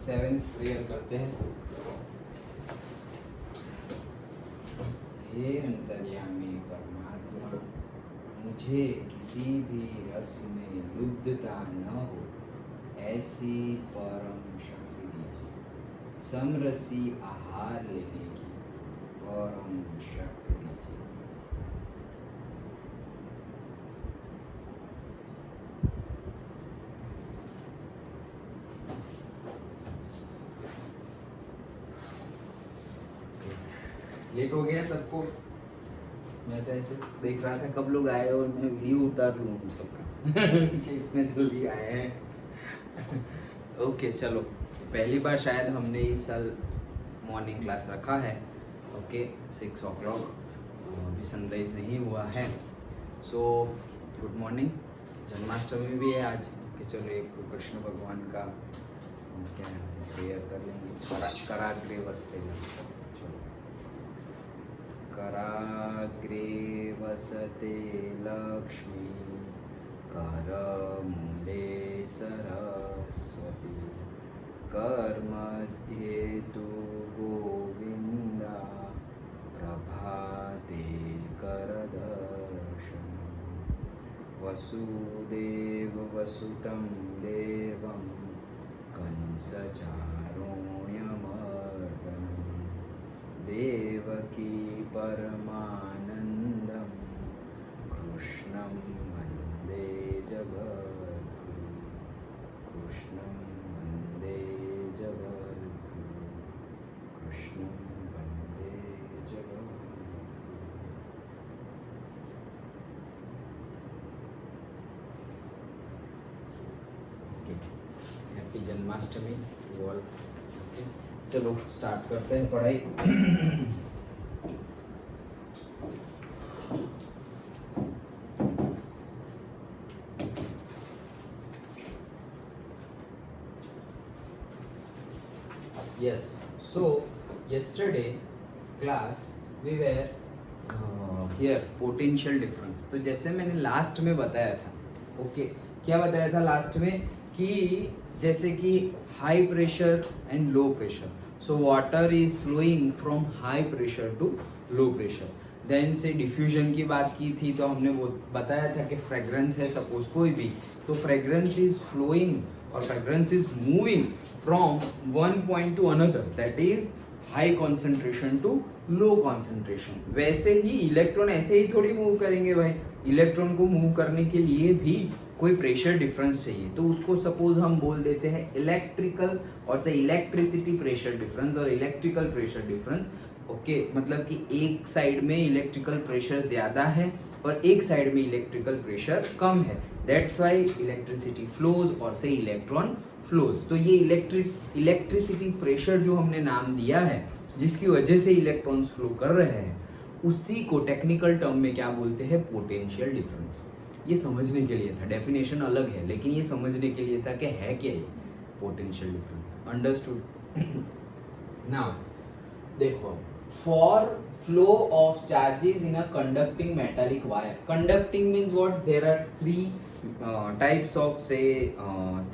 7 prayer करते हैं। हे अंतर्यामी परमात्मा, मुझे किसी भी रस में लुब्धता न हो ऐसी परम शक्ति दीजिए। समरसी आहार लेने की परम शक्ति दीजिए। लेट हो गया सबको। मैं तो ऐसे देख रहा था कब लोग आए और मैं वीडियो उतार लूँ उन सबका कि इतने जल्दी आए हैं। ओके चलो, पहली बार शायद हमने इस साल मॉर्निंग क्लास रखा है। ओके 6 o'clock, अभी सनराइज नहीं हुआ है। So good morning. जन्माष्टमी भी है आज, कि चलो एक कृष्ण भगवान का क्या प्रेयर कर लेंगे। कराग्रे वसते, चलो। कराग्रे वसते लक्ष्मी, करमूले सरस्वती, करमध्ये तु गोविन्दा, प्रभाते करदर्शनम्। वसुदेवसुतं देवं कंसचारुण्यमर्दनं, देवकी परमानन्दं, कृष्णं वन्दे जगद्गुरुं, कृष्णं वन्दे जगद्गुरुं, कृष्णं वन्दे जगद्गुरुं। Happy Janmashtami to all. चलो स्टार्ट करते हैं पढ़ाई। Yes, so yesterday class we were here potential difference। तो जैसे मैंने लास्ट में बताया था, ओके क्या बताया था लास्ट में, कि जैसे कि high pressure and low pressure, so water is flowing from high pressure to low pressure. Then से डिफ्यूजन की बात की थी, तो हमने वो बताया था कि फ्रेग्रेंस है सपोज कोई भी, तो फ्रेग्रेंस इज फ्लोइंग और fragrance is moving from one point to another, that is high concentration to low concentration. वैसे ही इलेक्ट्रॉन ऐसे ही थोड़ी मूव करेंगे भाई, इलेक्ट्रॉन को मूव करने के लिए भी कोई प्रेशर डिफरेंस चाहिए, तो उसको सपोज हम बोल देते हैं इलेक्ट्रिकल और से इलेक्ट्रिसिटी प्रेशर डिफरेंस और इलेक्ट्रिकल प्रेशर डिफरेंस। ओके मतलब कि एक साइड में इलेक्ट्रिकल प्रेशर ज्यादा है और एक साइड में इलेक्ट्रिकल प्रेशर कम है, दैट्स वाई इलेक्ट्रिसिटी फ्लोज और से इलेक्ट्रॉन फ्लोज। तो ये इलेक्ट्रिसिटी प्रेशर जो हमने नाम दिया है, जिसकी वजह से इलेक्ट्रॉन्स फ्लो कर रहे हैं, उसी को टेक्निकल टर्म में क्या बोलते हैं, पोटेंशियल डिफरेंस। ये समझने के लिए था, डेफिनेशन अलग है लेकिन ये समझने के लिए था कि है क्या ये पोटेंशियल डिफरेंस। अंडरस्टूड? नाउ देखो, for flow of charges in a conducting metallic wire, conducting means what, there are 3 types of say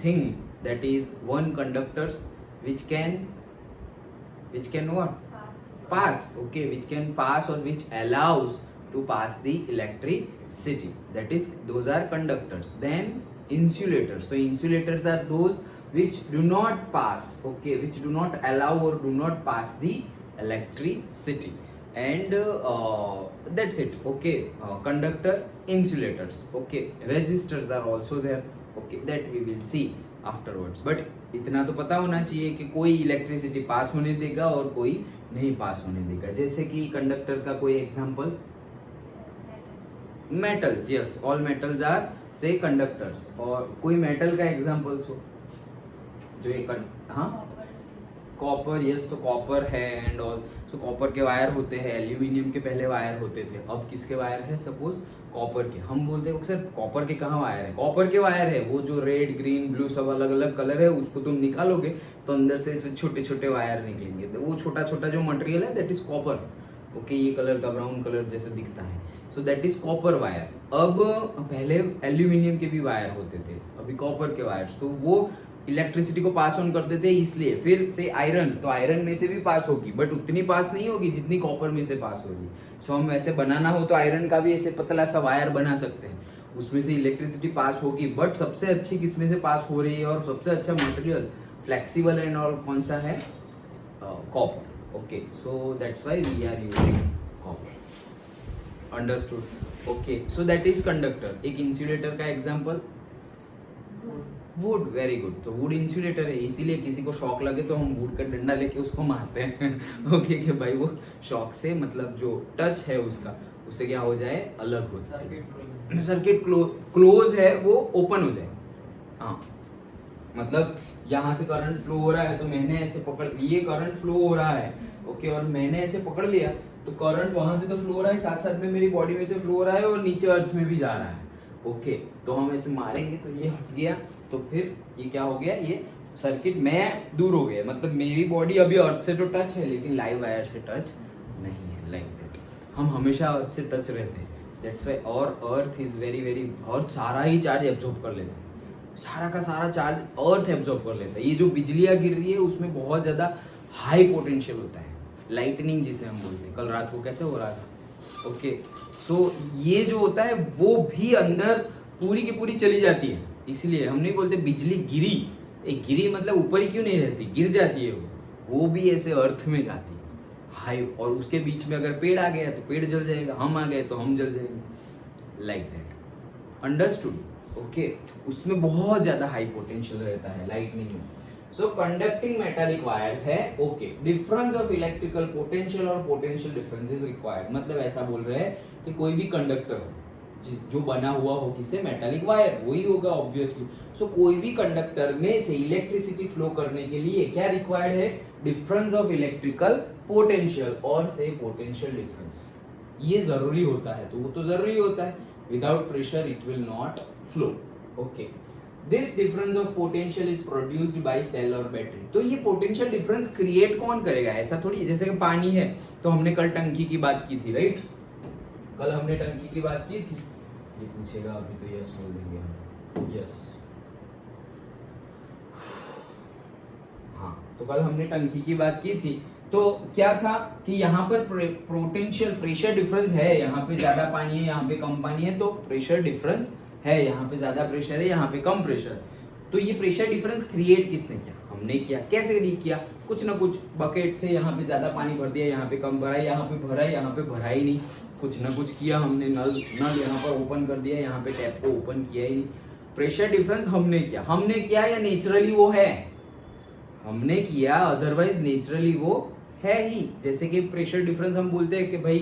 thing, that is one conductors which can what pass, okay, which can pass or which allows to pass the electricity, that is those are conductors. Then insulators, so insulators are those which do not pass, okay, which do not allow or do not pass the electricity, and that's it, okay. Conductor, insulators, okay. Resistors are also there, okay, that we will see afterwards, but इतना तो पता होना चाहिए कि कोई electricity pass होने देगा और कोई नहीं पास होने देगा। जैसे कि कंडक्टर का कोई example, metals, yes, all metals are से कंडक्टर्स। और कोई मेटल का एग्जांपल सो जो एक, हाँ कॉपर, यस, तो कॉपर है एंड ऑल। सो कॉपर के वायर होते हैं, एल्यूमिनियम के पहले वायर होते थे, अब किसके वायर है, सपोज कॉपर के। हम बोलते हैं सर कॉपर के कहाँ वायर है, कॉपर के वायर है, वो जो रेड ग्रीन ब्लू सब अलग अलग कलर है, उसको तुम निकालोगे तो अंदर से इसमें छोटे छोटे वायर निकलेंगे, तो वो छोटा छोटा जो मटेरियल है दैट इज कॉपर, ओके। ये कलर का ब्राउन कलर जैसे दिखता है, सो दैट इज कॉपर वायर। अब पहले एल्यूमिनियम के भी वायर होते थे, अभी कॉपर के वायर्स, तो वो इलेक्ट्रिसिटी को पास ऑन करते थे इसलिए। फिर से आयरन, तो आयरन में से भी पास होगी बट उतनी पास नहीं होगी जितनी कॉपर में से पास होगी। सो हम ऐसे बनाना हो तो आयरन का भी ऐसे पतला सा वायर बना सकते हैं, उसमें से इलेक्ट्रिसिटी पास होगी। बट सबसे अच्छी किसमें से पास हो रही है और सबसे अच्छा मटेरियल फ्लेक्सिबल एंड और कौन सा है? Copper. Okay, so that's why we are using copper. Understood? Okay, so that is conductor. एक इंसुलेटर का एग्जांपल वुड। Very good. तो वुड इंसुलेटर है, इसीलिए किसी को शॉक लगे तो हम वुड का डंडा लेके उसको मारते हैं ओके कि भाई वो शॉक से मतलब जो टच है उसका, उससे क्या हो जाए? अलग हो जाए। सर्किट क्लोज है वो ओपन हो जाए। हाँ, मतलब यहाँ से करंट फ्लो हो रहा है तो मैंने ऐसे पकड़, ये करंट फ्लो हो रहा है ओके, और मैंने ऐसे पकड़ लिया तो करंट वहां से तो फ्लो हो रहा है, साथ साथ में मेरी बॉडी में से फ्लो हो रहा है और नीचे अर्थ में भी जा रहा है। ओके, तो हम ऐसे मारेंगे तो ये हट गया, तो फिर ये क्या हो गया? ये सर्किट मैं दूर हो गया, मतलब मेरी बॉडी अभी अर्थ से तो टच है लेकिन लाइव वायर से टच नहीं है। लाइक दैट, हम हमेशा अर्थ से टच रहते हैं। दैट्स व्हाई और अर्थ इज वेरी वेरी, और सारा ही चार्ज एब्जॉर्ब कर लेता है, सारा का सारा चार्ज अर्थ एब्जॉर्ब कर लेता है। ये जो बिजलियाँ गिर रही है उसमें बहुत ज़्यादा हाई पोटेंशियल होता है, लाइटनिंग जिसे हम बोलते हैं। कल रात को कैसे हो रहा था? ओके, सो ये जो होता है वो भी अंदर पूरी की पूरी चली जाती है, इसलिए हम नहीं बोलते बिजली गिरी। एक गिरी मतलब ऊपर ही क्यों नहीं रहती, गिर जाती है वो भी ऐसे अर्थ में जाती है हाई। और उसके बीच में अगर पेड़ आ गया तो पेड़ जल जाएगा, हम आ गए तो हम जल जाएंगे। Like that. अंडरस्टूड? ओके, उसमें बहुत ज्यादा हाई पोटेंशियल रहता है लाइटनिंग में। सो कंडक्टिंग मेटालिक वायर्स है। Okay, difference of electrical potential और पोटेंशियल डिफरेंस इज रिक्वायर्ड। मतलब ऐसा बोल रहे हैं कि कोई भी कंडक्टर हो जो बना हुआ हो किससे? मेटालिक वायर, वही होगा ऑब्वियसली। सो कोई भी कंडक्टर में से इलेक्ट्रिसिटी फ्लो करने के लिए क्या रिक्वायर्ड है? डिफरेंस ऑफ इलेक्ट्रिकल पोटेंशियल और से पोटेंशियल डिफरेंस, ये जरूरी होता है। तो वो तो जरूरी होता है, without pressure it will not flow. Okay, this difference of potential is produced by cell और बैटरी। तो ये पोटेंशियल डिफरेंस क्रिएट कौन करेगा? ऐसा थोड़ी, जैसे कि पानी है तो हमने कल टंकी की बात की थी, राइट? कल हमने टंकी की बात की थी। ये पूछेगा अभी तो यस बोल देंगे हम, यस। हाँ, तो कल हमने टंकी की बात की थी। तो क्या था कि यहाँ पर पोटेंशियल प्रेशर डिफरेंस है, यहाँ पे ज्यादा पानी है यहाँ पे कम पानी है, तो प्रेशर डिफरेंस है, यहाँ पे ज्यादा प्रेशर है यहाँ पे कम प्रेशर। तो ये प्रेशर डिफरेंस क्रिएट किसने किया? हमने किया। कैसे नहीं किया? कुछ ना कुछ बकेट से यहाँ पे ज्यादा पानी भर दिया, यहाँ पे कम भरा, यहाँ पे भरा, यहाँ पे भरा ही नहीं, कुछ ना कुछ किया हमने। नल यहाँ पर ओपन कर दिया, यहाँ पे टैप को ओपन किया ही नहीं। प्रेशर डिफरेंस हमने किया या नेचुरली वो है? हमने किया, अदरवाइज नेचुरली वो है ही। जैसे कि प्रेशर डिफरेंस हम बोलते हैं कि भाई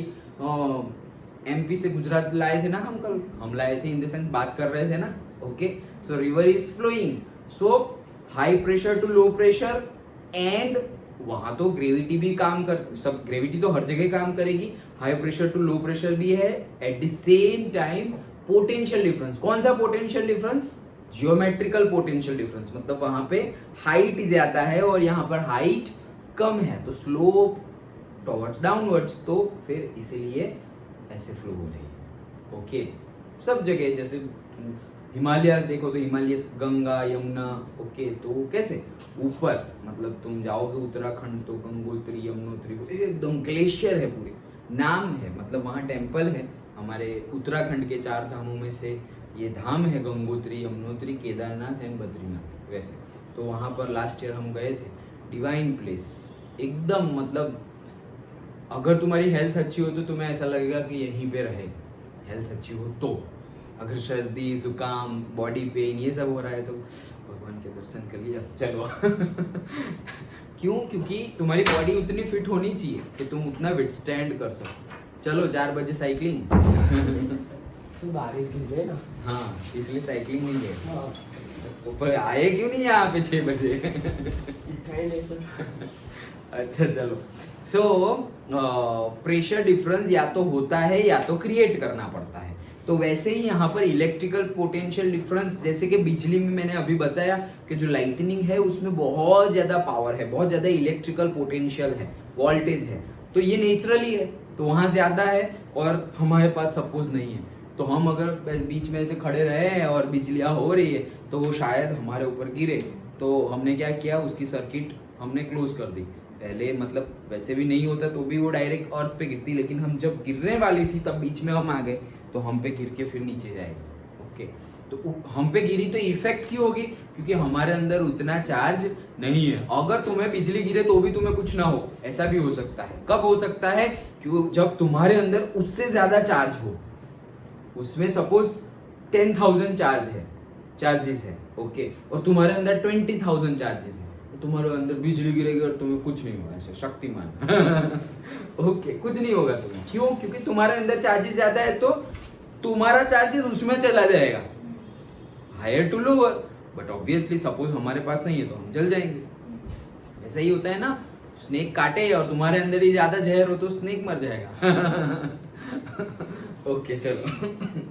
एमपी से गुजरात लाए थे ना हम कल, हम लाए थे इन द सेंस बात कर रहे थे ना। Okay, so river is flowing, so high pressure to low pressure, and वहां तो ग्रेविटी भी काम कर, सब ग्रेविटी तो हर जगह काम करेगी, high pressure to low pressure भी है। At the same time potential difference, कौन सा potential difference? Geometrical potential difference, मतलब वहां पे हाइट ज्यादा है और यहाँ पर हाइट कम है, तो स्लोप टॉवर्ड्स डाउनवर्ड्स, तो फिर इसीलिए ऐसे फ्लो हो रही है। ओके, सब जगह जैसे हिमालयास देखो तो हिमालयस, गंगा यमुना, ओके, तो वो कैसे ऊपर, मतलब तुम जाओगे उत्तराखंड तो गंगोत्री यमुनोत्री एकदम ग्लेशियर है, पूरी नाम है, मतलब वहाँ टेम्पल है। हमारे उत्तराखंड के 4 धामों में से ये धाम है गंगोत्री, यमुनोत्री, केदारनाथ एंड बद्रीनाथ। वैसे तो वहाँ पर लास्ट ईयर हम गए थे, डिवाइन प्लेस एकदम, मतलब अगर तुम्हारी हेल्थ अच्छी हो तो तुम्हें ऐसा लगेगा कि यहीं पे रहे, हेल्थ अच्छी हो तो। अगर सर्दी जुकाम बॉडी पेन ये सब हो रहा है तो भगवान के दर्शन कर लिया, चलो क्यों? क्योंकि तुम्हारी बॉडी उतनी फिट होनी चाहिए कि तुम उतना विथस्टैंड कर सको। चलो 4 बजे साइकिलिंग बारिश गिर गई ना, हाँ इसलिए साइकिलिंग नहीं है। ऊपर आए क्यों नहीं यहाँ पे 6 बजे अच्छा चलो। सो प्रेशर डिफरेंस या तो होता है या तो क्रिएट करना पड़ता है। तो वैसे ही यहाँ पर इलेक्ट्रिकल पोटेंशियल डिफरेंस, जैसे कि बिजली में मैंने अभी बताया कि जो लाइटनिंग है उसमें बहुत ज्यादा पावर है, बहुत ज्यादा इलेक्ट्रिकल पोटेंशियल है, वोल्टेज है, तो ये नेचुरली है, तो वहां ज्यादा है और हमारे पास सपोज नहीं है। तो हम अगर बीच में ऐसे खड़े रहे और बिजलियां हो रही है तो वो शायद हमारे ऊपर गिरे, तो हमने क्या किया, उसकी सर्किट हमने क्लोज कर दी। पहले मतलब वैसे भी नहीं होता तो भी वो डायरेक्ट अर्थ पे गिरती, लेकिन हम जब गिरने वाली थी तब बीच में हम आ गए, तो हम पे गिर के फिर नीचे जाएगी। ओके, तो हम पे गिरी तो इफेक्ट क्यों होगी, क्योंकि हमारे अंदर उतना चार्ज नहीं है। अगर तुम्हें बिजली गिरे तो भी तुम्हें कुछ ना हो, ऐसा भी हो सकता है। कब हो सकता है, क्यों, जब तुम्हारे अंदर उससे ज्यादा चार्ज हो। उसमें सपोज 10,000 चार्जेस है, ओके, और तुम्हारे अंदर 20,000 चार्जेस है, तो तुम्हारे अंदर बिजली गिरेगी और तुम्हें कुछ नहीं होगा, ऐसे शक्तिमान ओके, कुछ नहीं होगा तुम्हें। क्यों, क्योंकि तुम्हारे अंदर चार्जेस ज्यादा है, तो तुम्हारा चार्जेस उसमें चला जाएगा, higher to lower. But obviously suppose हमारे पास नहीं है तो हम जल जाएंगे। ऐसा ही होता है ना, स्नेक काटे और तुम्हारे अंदर ही ज्यादा जहर हो तो स्नेक मर जाएगा ओके चलो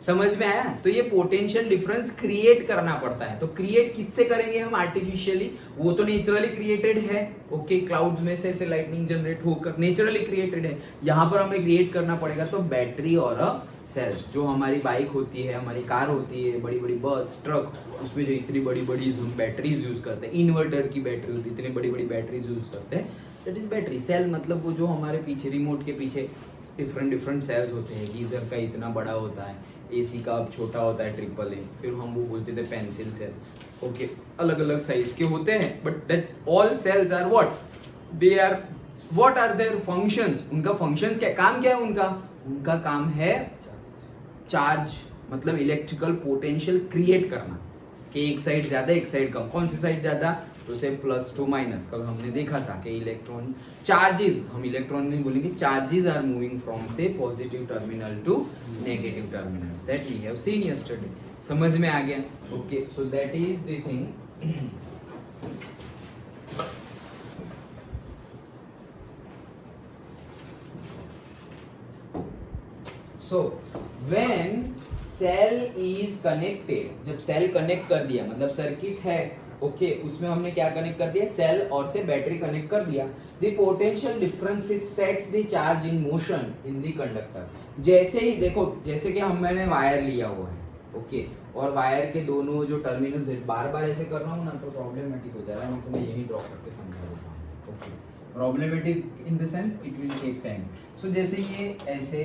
समझ में आया। तो ये पोटेंशियल डिफरेंस क्रिएट करना पड़ता है। तो क्रिएट किससे करेंगे हम, आर्टिफिशियली, वो तो नेचुरली क्रिएटेड है। ओके, क्लाउड्स में से ऐसे लाइटनिंग जनरेट होकर नेचुरली क्रिएटेड है। यहाँ पर हमें क्रिएट करना पड़ेगा, तो बैटरी और सेल्स, जो हमारी बाइक होती है, हमारी कार होती है, बड़ी बड़ी बस, ट्रक, उसमें जो इतनी बड़ी बड़ी हम बैटरीज यूज करते हैं, इन्वर्टर की बैटरी होती है, इतनी बड़ी बड़ी बैटरीज यूज करते हैं, दैट इज बैटरी। सेल मतलब वो जो हमारे पीछे रिमोट के पीछे डिफरेंट सेल्स होते हैं। गीजर का इतना बड़ा होता है, एसी का अब छोटा होता है, ट्रिपल ए, फिर हम वो बोलते थे पेंसिल सेल। ओके, अलग अलग साइज के होते हैं, but that all cells are what are their functions. उनका फंक्शन क्या, काम क्या है उनका काम है चार्ज, मतलब इलेक्ट्रिकल पोटेंशियल क्रिएट करना, कि एक साइड ज्यादा एक साइड कम। कौन सी साइड ज्यादा, तो से प्लस टू माइनस। कल हमने देखा था कि इलेक्ट्रॉन चार्जेस, हम इलेक्ट्रॉन नहीं बोलेंगे, चार्जेस आर मूविंग फ्रॉम से positive terminal to negative terminal, that we have seen yesterday. समझ में आ गया। Okay, so that is the thing. So when cell is connected, जब सेल कनेक्ट कर दिया, मतलब सर्किट है, ओके, उसमें हमने क्या कनेक्ट कर दिया, सेल और से बैटरी कनेक्ट कर दिया। The potential difference sets the charge in motion in the conductor. जैसे ही देखो, जैसे कि मैंने वायर लिया हुआ है, ओके, और वायर के दोनों जो टर्मिनल्स है, बार बार ऐसे कर रहा हूँ ना तो प्रॉब्लमेटिक हो जा रहा है, मैं तुम्हें यही ड्रॉ करके समझा देता हूँ। Okay, problematic in the sense it will take time. So जैसे ये ऐसे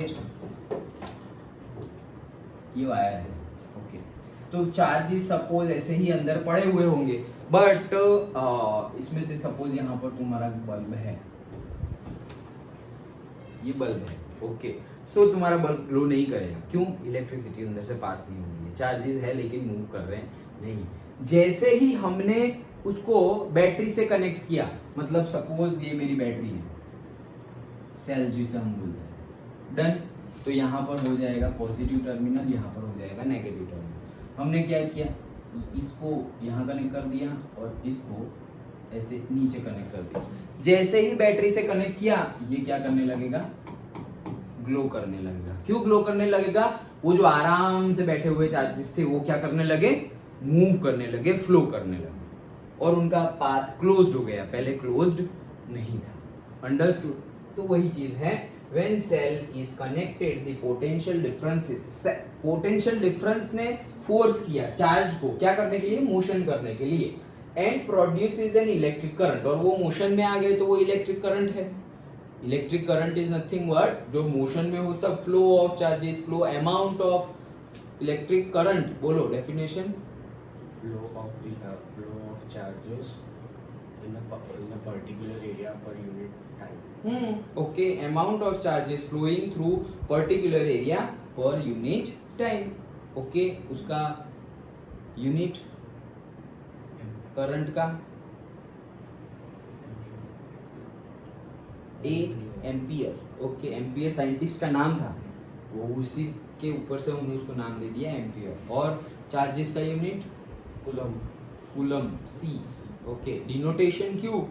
ये वायर है, ओके, तो चार्जेस सपोज ऐसे ही अंदर पड़े हुए होंगे, बट इसमें से सपोज यहाँ पर तुम्हारा बल्ब है, ये बल्ब है, ओके, सो तुम्हारा बल्ब ग्लो नहीं करेगा। क्यों, इलेक्ट्रिसिटी अंदर से पास नहीं हो रही है, चार्जेस है लेकिन मूव कर रहे हैं नहीं। जैसे ही हमने उसको बैटरी से कनेक्ट किया, मतलब सपोज ये मेरी बैटरी है, सेल जिसे हम बोलते हैं, डन, तो यहाँ पर हो जाएगा पॉजिटिव टर्मिनल, यहाँ पर हो जाएगा नेगेटिव टर्मिनल। हमने क्या किया, इसको यहाँ कनेक्ट कर दिया और इसको ऐसे नीचे कनेक्ट कर दिया। जैसे ही बैटरी से कनेक्ट किया, ये क्या करने लगेगा, ग्लो करने लगेगा। क्यों ग्लो करने लगेगा, वो जो आराम से बैठे हुए चार्जेस थे वो क्या करने लगे, मूव करने लगे, फ्लो करने लगे, और उनका पाथ क्लोज्ड हो गया, पहले क्लोज्ड नहीं था। अंडरस्टूड। तो वही चीज है, when cell is connected the potential difference ने फोर्स किया चार्ज को क्या करने के लिए, मोशन करने के लिए, and produces an electric current, और वो मोशन में आ गए तो वो इलेक्ट्रिक करंट है। Electric current is nothing but जो मोशन में होता, flow of charges, flow amount of electric current. बोलो definition, flow of charges in a particular area per unit time. Okay, amount of charges flowing through particular area per unit time. Okay, उसका unit current का A ampere. Okay, ampere scientist का नाम था, वो उसी के ऊपर से हमने उसको नाम दे दिया एम्पियर। और चार्जेस का unit coulomb, C. Okay, denotation Q,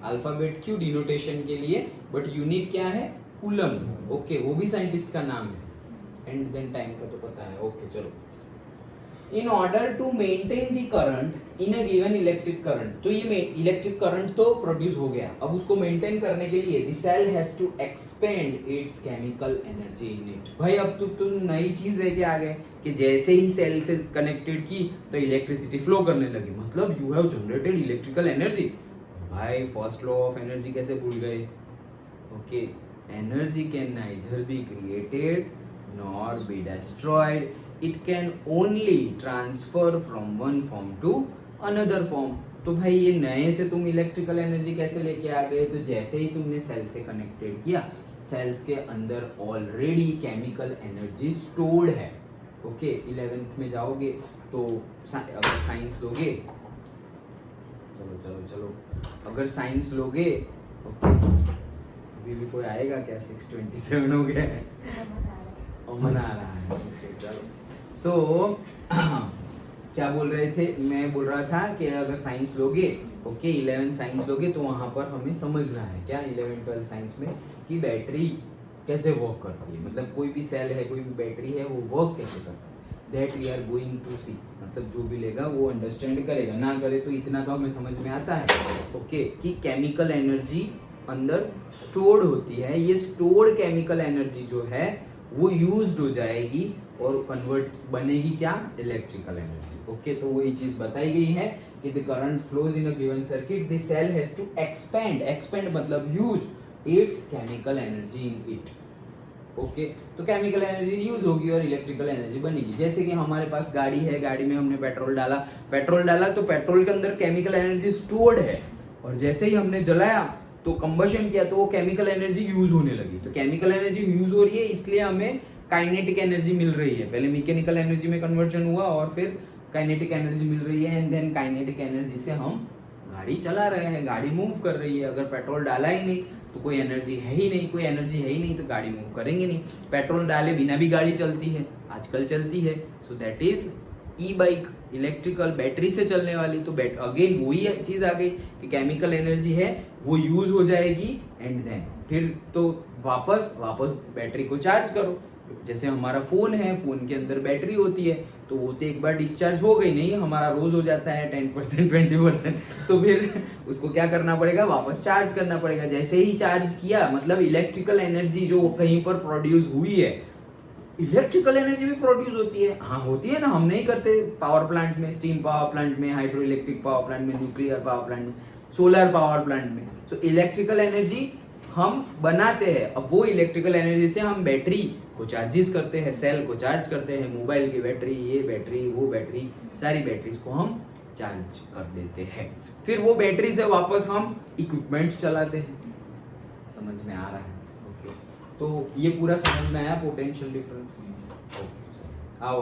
alphabet Q denotation के लिए, बट यूनिट क्या है, कूलम। ओके, वो भी साइंटिस्ट का नाम है। एंड देन टाइम का तो पता है। ओके चलो, in order to maintain the current in a given electric current, तो ये इलेक्ट्रिक करंट तो प्रोड्यूस हो गया, अब उसको मेंटेन करने के लिए the cell has to expend its chemical energy in it. भाई अब तुम नई चीज लेके आ गए कि जैसे ही सेल से कनेक्टेड की तो इलेक्ट्रिसिटी फ्लो करने लगी, मतलब you have generated electrical energy. भाई फर्स्ट लॉ ऑफ एनर्जी कैसे भूल गए? Okay, energy can neither be created nor be destroyed, it can only transfer from one form to another form। तो भाई ये नए से तुम इलेक्ट्रिकल एनर्जी कैसे लेके आ गए? तो जैसे ही तुमने सेल से कनेक्टेड किया, सेल्स के अंदर ऑलरेडी केमिकल एनर्जी स्टोर्ड है। ओके, 11th में जाओगे तो अगर साइंस लोगे, चलो अगर साइंस लोगे, ओके अभी भी कोई आएगा क्या? 6:27 हो गया है, अमन आ रहा है। ओके चलो, सो क्या बोल रहे थे? मैं बोल रहा था कि अगर साइंस लोगे, ओके 11 साइंस लोगे तो वहां पर हमें समझना है क्या 11-12 साइंस में कि बैटरी कैसे वर्क करती है, मतलब कोई भी सेल है, कोई भी बैटरी है, वो वर्क कैसे करता है। That we are going to see, मतलब जो भी लेगा वो अंडरस्टैंड करेगा, ना करे तो इतना तो हमें समझ में आता है। ओके, कि केमिकल एनर्जी अंदर स्टोर्ड होती है, ये स्टोर्ड केमिकल एनर्जी जो है वो यूज्ड हो जाएगी और कन्वर्ट बनेगी क्या? Electrical energy. ओके, तो वही चीज बताई गई है कि the current flows in a given circuit, the cell has to expend मतलब use its chemical energy in it. Okay, तो केमिकल एनर्जी यूज होगी और इलेक्ट्रिकल एनर्जी बनेगी। जैसे कि हमारे पास गाड़ी है, गाड़ी में हमने पेट्रोल डाला तो पेट्रोल के अंदर केमिकल एनर्जी स्टोर्ड है, और जैसे ही हमने जलाया तो कंबशन किया तो वो केमिकल एनर्जी यूज होने लगी। तो केमिकल एनर्जी यूज हो रही है, इसलिए हमें काइनेटिक एनर्जी मिल रही है। पहले मैकेनिकल एनर्जी में कन्वर्जन हुआ और फिर काइनेटिक एनर्जी मिल रही है, एंड देन काइनेटिक एनर्जी से हम गाड़ी चला रहे हैं, गाड़ी मूव कर रही है। अगर पेट्रोल डाला ही नहीं तो कोई एनर्जी है ही नहीं, कोई एनर्जी है ही नहीं तो गाड़ी मूव करेंगे नहीं। पेट्रोल डाले बिना भी गाड़ी चलती है, आजकल चलती है। सो that is E bike, electrical battery से चलने वाली। तो अगेन वही चीज आ गई कि केमिकल एनर्जी है वो यूज हो जाएगी, एंड देन फिर तो वापस बैटरी को चार्ज करो। जैसे हमारा फोन है, फोन के अंदर बैटरी होती है, तो वो तो एक बार डिस्चार्ज हो गई नहीं, हमारा रोज हो जाता है 10% 20%, तो फिर उसको क्या करना पड़ेगा? वापस चार्ज करना पड़ेगा। जैसे ही चार्ज किया, मतलब इलेक्ट्रिकल एनर्जी जो कहीं पर प्रोड्यूस हुई है, इलेक्ट्रिकल एनर्जी भी प्रोड्यूस होती है। हाँ होती है ना, हम नहीं करते पावर प्लांट में, स्टीम पावर प्लांट में, हाइड्रो इलेक्ट्रिक पावर प्लांट में, न्यूक्लियर पावर प्लांट में, सोलर पावर प्लांट में। तो इलेक्ट्रिकल एनर्जी हम बनाते हैं। अब वो इलेक्ट्रिकल एनर्जी से हम बैटरी को चार्जेस करते हैं, सेल को चार्ज करते हैं, मोबाइल की बैटरी, ये बैटरी, वो बैटरी, सारी बैटरीज को हम चार्ज कर देते हैं। फिर वो बैटरी से वापस हम इक्विपमेंट्स चलाते हैं। समझ में आ रहा है? ओके, तो ये पूरा समझ में आया पोटेंशियल डिफरेंस। ओके, आओ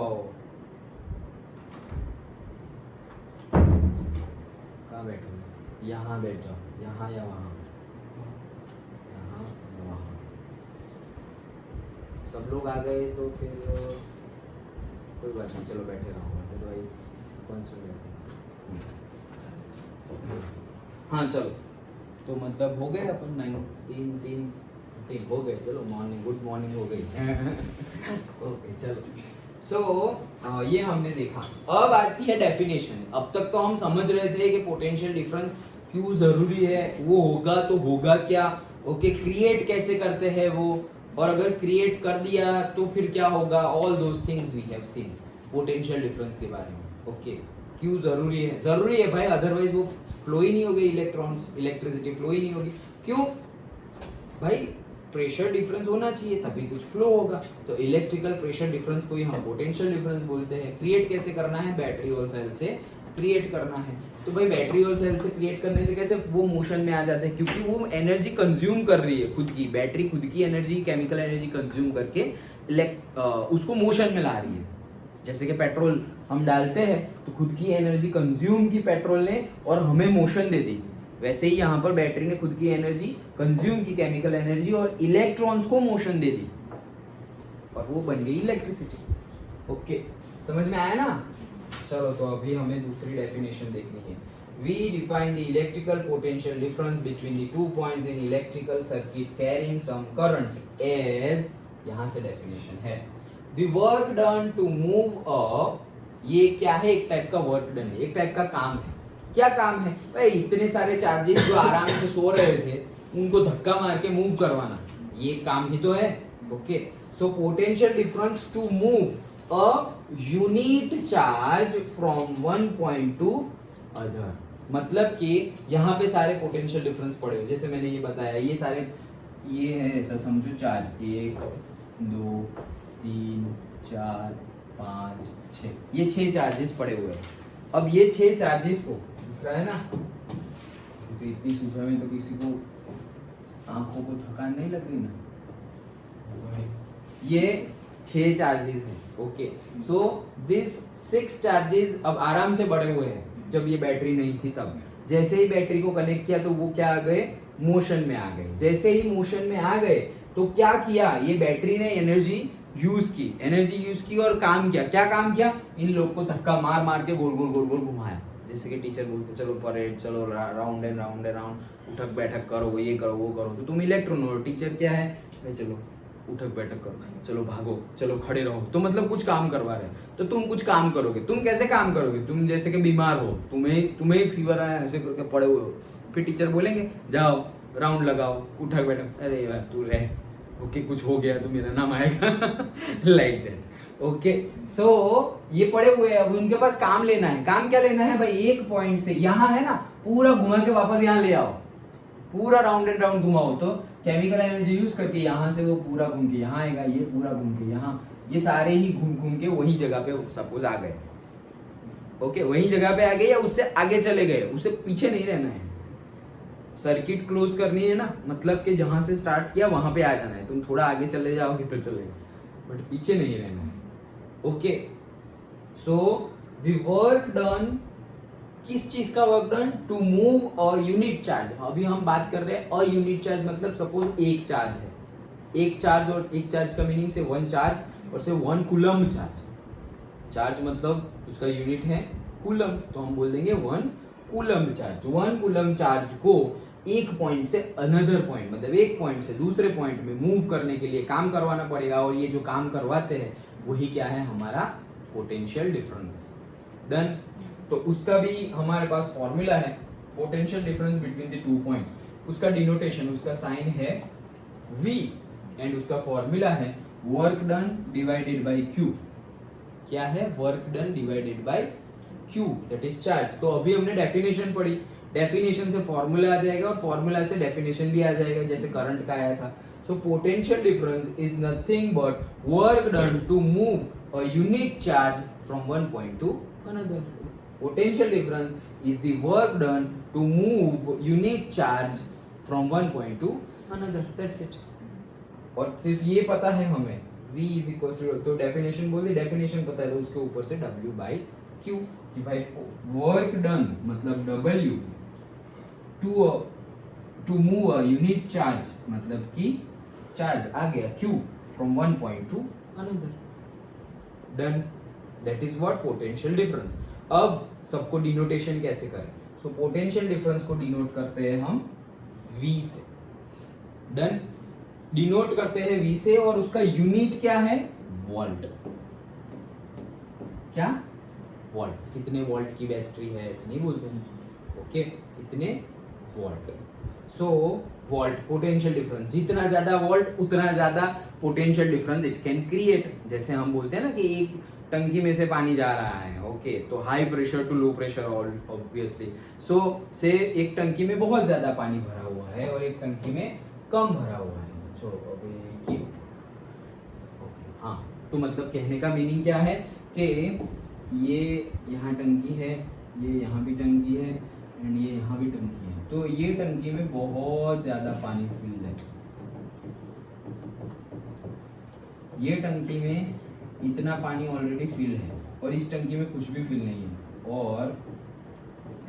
कहाँ बैठोगे? यहाँ बैठ जाओ, यहाँ या वहाँ, यहाँ या वहाँ। सब लोग आ गए तो फिर कोई बात नहीं, चलो बैठे रहो, अदरवाइज सीक्वेंस में बैठो। हाँ चलो, तो मतलब हो गए अपन 9 3 हो गए। चलो मॉर्निंग, गुड मॉर्निंग हो गई। ओके चलो, सो ये हमने देखा। अब आती है डेफिनेशन। अब तक तो हम समझ रहे थे कि पोटेंशियल डिफरेंस क्यों जरूरी है, वो होगा तो होगा क्या, ओके क्रिएट कैसे करते हैं वो, और अगर क्रिएट कर दिया तो फिर क्या होगा, all those things we have seen potential difference के बारे में। ओके, क्यों जरूरी है? जरूरी है भाई, अदरवाइज वो फ्लो ही नहीं होगी, इलेक्ट्रॉन्स, इलेक्ट्रिसिटी फ्लो ही नहीं होगी। क्यों भाई? प्रेशर डिफरेंस होना चाहिए तभी कुछ फ्लो होगा। तो इलेक्ट्रिकल प्रेशर डिफरेंस को ही हम पोटेंशियल डिफरेंस बोलते हैं। क्रिएट कैसे करना है? बैटरी और सेल से क्रिएट करना है। तो भाई बैटरी और सेल से क्रिएट करने से कैसे वो मोशन में आ जाते हैं? क्योंकि वो एनर्जी कंज्यूम कर रही है खुद की, बैटरी खुद की एनर्जी, केमिकल एनर्जी कंज्यूम करके उसको मोशन में ला रही है। जैसे कि पेट्रोल हम डालते हैं तो खुद की एनर्जी कंज्यूम की पेट्रोल ने और हमें मोशन दे दी, वैसे ही यहाँ पर बैटरी ने खुद की एनर्जी कंज्यूम की, केमिकल एनर्जी, और इलेक्ट्रॉन्स को मोशन दे दी और वो बन गई इलेक्ट्रिसिटी। ओके, समझ में आया ना? चलो, तो अभी हमें दूसरी डेफिनेशन देखनी है। We define the electrical potential difference between the 2 points in electrical circuit carrying some current as, यहाँ से डेफिनेशन है, the work done to move a ये क्या है, एक टाइप का वर्क डन है, एक टाइप का काम है। क्या काम है भाई, इतने सारे चार्जेस जो आराम से सो रहे थे उनको धक्का मार के मूव करवाना, ये काम ही तो है। Okay, so potential difference to move a unit charge from one point to other, मतलब कि यहाँ पे सारे पोटेंशियल डिफरेंस पड़े हुए, जैसे मैंने ये बताया, ये सारे ये है ऐसा समझो चार्ज, 1 2 3 4 5 6, ये 6 चार्जेस पड़े हुए हैं। अब ये 6 चार्जेस को दिख रहा है ना, तो इतनी सुबह में तो किसी को आंखों को थकान नहीं लग रही ना। ये 6 चार्जेस हैं। ओके, सो दिस 6 चार्जेस अब आराम से बढ़े हुए हैं। जब ये बैटरी नहीं थी तब जैसे ही बैटरी को कनेक्ट किया तो वो क्या आ गए, मोशन में आ गए। जैसे ही मोशन में आ गए तो क्या किया, ये बैटरी ने एनर्जी यूज की और काम किया। क्या काम किया, इन लोग को धक्का मार मार के गोल गोल गोल गोल घुमाया। जैसे कि टीचर बोलते चलो परेड, चलो round and round and round, उठक बैठक करो, ये करो वो करो। तो तुम इलेक्ट्रॉन हो, टीचर क्या है भाई, चलो उठक बैठक करो, चलो भागो, चलो खड़े रहो। तो मतलब कुछ काम करवा रहे हैं, तो तुम कुछ काम करोगे। तुम कैसे काम करोगे, तुम जैसे कि बीमार हो, तुम्हें फीवर आया, ऐसे करके पड़े हुए हो, फिर टीचर बोलेंगे जाओ राउंड लगाओ, उठक बैठक, अरे यार तू रह, ओके कुछ हो गया तो मेरा नाम आएगा लाइक दैट। ओके, सो ये पड़े हुए हैं, अब उनके पास काम लेना है। काम क्या लेना है भाई, एक पॉइंट से यहाँ है ना पूरा घुमा के वापस यहाँ ले आओ, पूरा राउंड एंड राउंड घुमाओ। तो केमिकल एनर्जी यूज करके यहाँ से वो पूरा घूम के यहाँ आएगा, ये पूरा घूम के यहाँ, ये सारे ही घूम घूम के वही जगह पे सपोज आ गए। ओके, वही जगह पे आ गए या उससे आगे चले गए, उससे पीछे नहीं रहना है। सर्किट क्लोज करनी है ना, मतलब कि जहां से स्टार्ट किया वहां पे आ जाना है। तुम थोड़ा आगे चले जाओगे तो चलेगा, बट पीछे नहीं रहना है। Okay, so the work done, किस चीज का वर्क डन, टू मूव और यूनिट चार्ज। अभी हम बात कर रहे हैं अ यूनिट चार्ज, मतलब सपोज एक चार्ज है, एक चार्ज, और एक चार्ज का मीनिंग से 1 चार्ज और से 1 कूलम चार्ज। चार्ज मतलब उसका यूनिट है कूलम, तो हम बोल देंगे 1 कूलम चार्ज। 1 कूलम चार्ज को एक पॉइंट से अनदर पॉइंट, मतलब एक पॉइंट से दूसरे पॉइंट में मूव करने के लिए काम करवाना पड़ेगा, और ये जो काम करवाते हैं वही क्या है, हमारा पोटेंशियल डिफरेंस। डन। तो उसका भी हमारे पास फॉर्मूला है, potential difference between the 2 points. उसका डिनोटेशन, उसका साइन है V, एंड उसका फॉर्मूला है work done divided by Q। क्या है, work done divided by Q, that is charge. तो अभी हमने डेफिनेशन पढ़ी, डेफिनेशन से फॉर्मूला आ जाएगा और फॉर्मूला से डेफिनेशन भी आ जाएगा, जैसे करंट का आया था। So potential difference is nothing but work done to move a unit charge from one point to another. Potential difference is the work done to move unit charge from one point to another. That's it. और सिर्फ ये पता है हमें V is equal to, तो definition बोल दी, definition पता है तो उसके ऊपर से W by Q, कि भाई वर्क डन मतलब W to move a unit charge, मतलब कि चार्ज आ गया Q from one point to another. Done. That is what potential difference. अब सबको डिनोटेशन कैसे करें, सो पोटेंशियल डिफरेंस को डिनोट करते हैं हम V से। डन, डिनोट करते हैं V से, और उसका यूनिट क्या है, वोल्ट। क्या, वोल्ट। कितने वोल्ट की बैटरी है ऐसे नहीं बोलते हैं, ओके, कितने वोल्ट। सो वोल्ट, पोटेंशियल डिफरेंस, जितना ज्यादा वोल्ट उतना ज्यादा potential difference it can create. जैसे हम बोलते हैं ना कि एक टंकी में से पानी जा रहा है, ओके, तो high pressure to low pressure obviously. So से एक टंकी में बहुत ज्यादा पानी भरा हुआ है और एक टंकी में कम भरा हुआ है। छोड़ो अभी, ओके, हाँ, तो मतलब कहने का मीनिंग क्या है कि ये यहाँ टंकी है, ये यहाँ भी टंकी है, एंड ये यहाँ भी टंकी है। तो ये टंकी में बहुत ज्यादा पानी फिल है, ये टंकी में इतना पानी ऑलरेडी फिल है, और इस टंकी में कुछ भी फिल नहीं है, और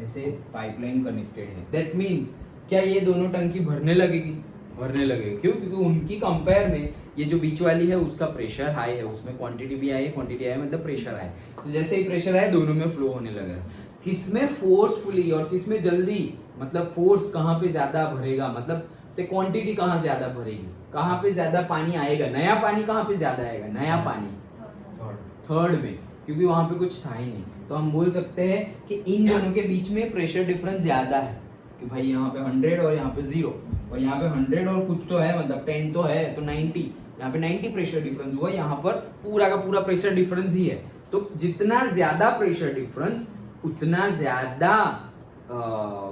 ऐसे पाइपलाइन कनेक्टेड है। दैट मीन्स क्या ये दोनों टंकी भरने लगेगी, भरने लगेगी। क्यों, क्योंकि उनकी कंपेयर में ये जो बीच वाली है उसका प्रेशर हाई है, उसमें क्वांटिटी भी आई है, क्वांटिटी आई मतलब प्रेशर आए। तो जैसे ही प्रेशर आए दोनों में फ्लो होने लगा। किसमें फोर्सफुली और किसमें जल्दी, मतलब फोर्स कहाँ पे ज्यादा भरेगा, मतलब से क्वांटिटी कहाँ ज्यादा भरेगी, कहाँ पे ज्यादा पानी आएगा, नया पानी कहाँ पे ज्यादा आएगा, नया पानी थर्ड में, क्योंकि वहां पे कुछ था ही नहीं। तो हम बोल सकते हैं कि इन दोनों के बीच में प्रेशर डिफरेंस ज्यादा है कि भाई यहाँ पे 100 और यहाँ पे 0, और यहाँ पे 100 और कुछ तो है, मतलब 10 तो है, तो 90, यहाँ पे 90 प्रेशर डिफरेंस हुआ, यहाँ पर पूरा का पूरा प्रेशर डिफरेंस ही है। तो जितना ज्यादा प्रेशर डिफरेंस उतना ज्यादा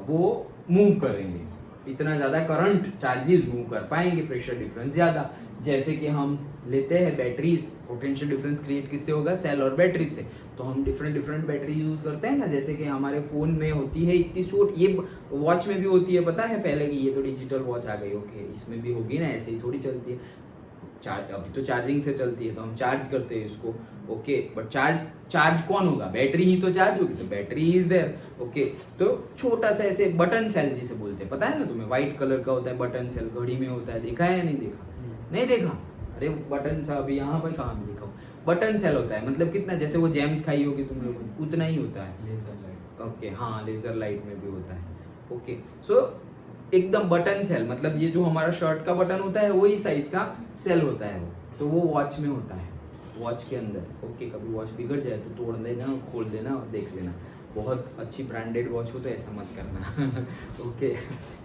वो मूव करेंगे, इतना ज्यादा करंट चार्जेस मूव कर पाएंगे, प्रेशर डिफरेंस ज्यादा। जैसे कि हम लेते हैं बैटरीज, पोटेंशियल डिफरेंस क्रिएट किससे होगा? सेल और बैटरी से। तो हम डिफरेंट बैटरी यूज करते हैं ना, जैसे कि हमारे फोन में होती है इतनी छोट, ये वॉच में भी होती है, पता है पहले की, ये तो डिजिटल वॉच आ गई, ओके, इसमें भी होगी ना, ऐसे ही थोड़ी चलती है, अभी तो चार्जिंग से चलती है, तो हम चार्ज करते हैं इसको, ओके, बट चार्ज कौन होगा? बैटरी ही तो चार्ज होगी, तो बैटरी इज देयर, ओके। तो छोटा सा ऐसे बटन सेल जिसे बोलते हैं, पता है ना तुम्हें, व्हाइट कलर का होता है बटन सेल, घड़ी में होता है, देखा है या नहीं देखा? नहीं देखा? अरे बटन सा अभी यहाँ पर कहाँ दिखा? बटन सेल होता है, मतलब कितना, जैसे वो जेम्स खाई होगी तुम लोगों ने, उतना ही होता है। लेजर लाइट, ओके, हाँ, लेजर लाइट में भी होता है, ओके। सो एकदम बटन सेल, मतलब ये जो हमारा शर्ट का बटन होता है वही साइज का सेल होता है वो, तो वो वॉच में होता है, वॉच के अंदर, ओके। कभी वॉच बिगड़ जाए तो तोड़ देना, खोल देना और देख लेना। बहुत अच्छी ब्रांडेड वॉच हो तो ऐसा मत करना ओके।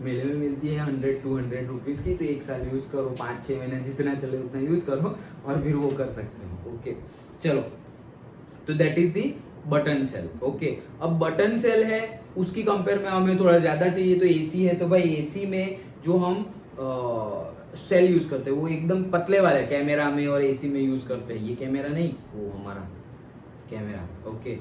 मेले में मिलती है 100-200 रुपीज़ की, तो 1 साल यूज़ करो, 5-6 महीने जितना चले उतना यूज़ करो, और फिर वो कर सकते हो, ओके। चलो, तो that is the button cell, okay. अब बटन सेल है, उसकी कंपेयर में हमें थोड़ा ज़्यादा चाहिए, तो एसी है, तो भाई एसी में जो हम सेल यूज़ करते हैं वो एकदम पतले वाले, कैमरा में और एसी में यूज़ करते हैं। ये कैमरा नहीं, वो हमारा कैमरा, ओके।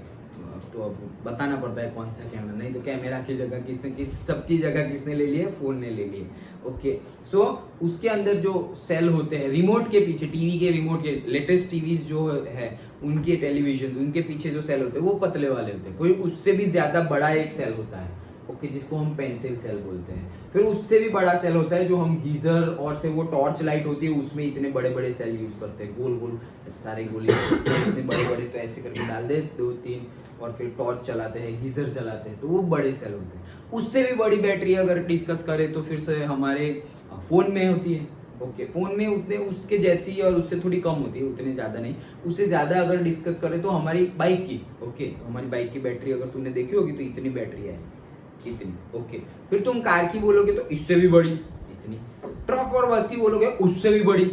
तो अब बताना पड़ता है कौन सा कैमरा, नहीं तो कैमरा की जगह सबकी जगह किसने ले लिए? फोन ने ले लिए, ओके। सो उसके अंदर जो सेल होते हैं, रिमोट के पीछे, टीवी के रिमोट के, लेटेस्ट टीवीज जो है उनके, टेलीविजन, उनके पीछे जो सेल होते हैं वो पतले वाले होते हैं। कोई उससे भी ज्यादा बड़ा एक सेल होता है, ओके, जिसको हम पेंसिल सेल बोलते हैं। फिर उससे भी बड़ा सेल होता है जो हम गीजर और से वो टॉर्च लाइट होती है, उसमें इतने बड़े बड़े सेल यूज करते हैं, गोल गोल सारे गोली इतने बड़े बड़े, तो ऐसे करके डाल दे 2-3, और फिर टॉर्च चलाते हैं, गीजर चलाते हैं, तो वो बड़े सेल होते हैं। उससे भी बड़ी बैटरी अगर डिस्कस करें तो फिर से हमारे फोन में होती है, ओके। फोन में उतने उसके जैसी और उससे थोड़ी कम होती है, उतने ज़्यादा नहीं। उससे ज़्यादा अगर डिस्कस करें तो हमारी बाइक की, ओके, तो हमारी बाइक की बैटरी अगर तुमने देखी होगी तो इतनी बैटरी है, इतनी, ओके। फिर तुम कार की बोलोगे तो इससे भी बड़ी, इतनी। ट्रक और बस की बोलोगे उससे भी बड़ी।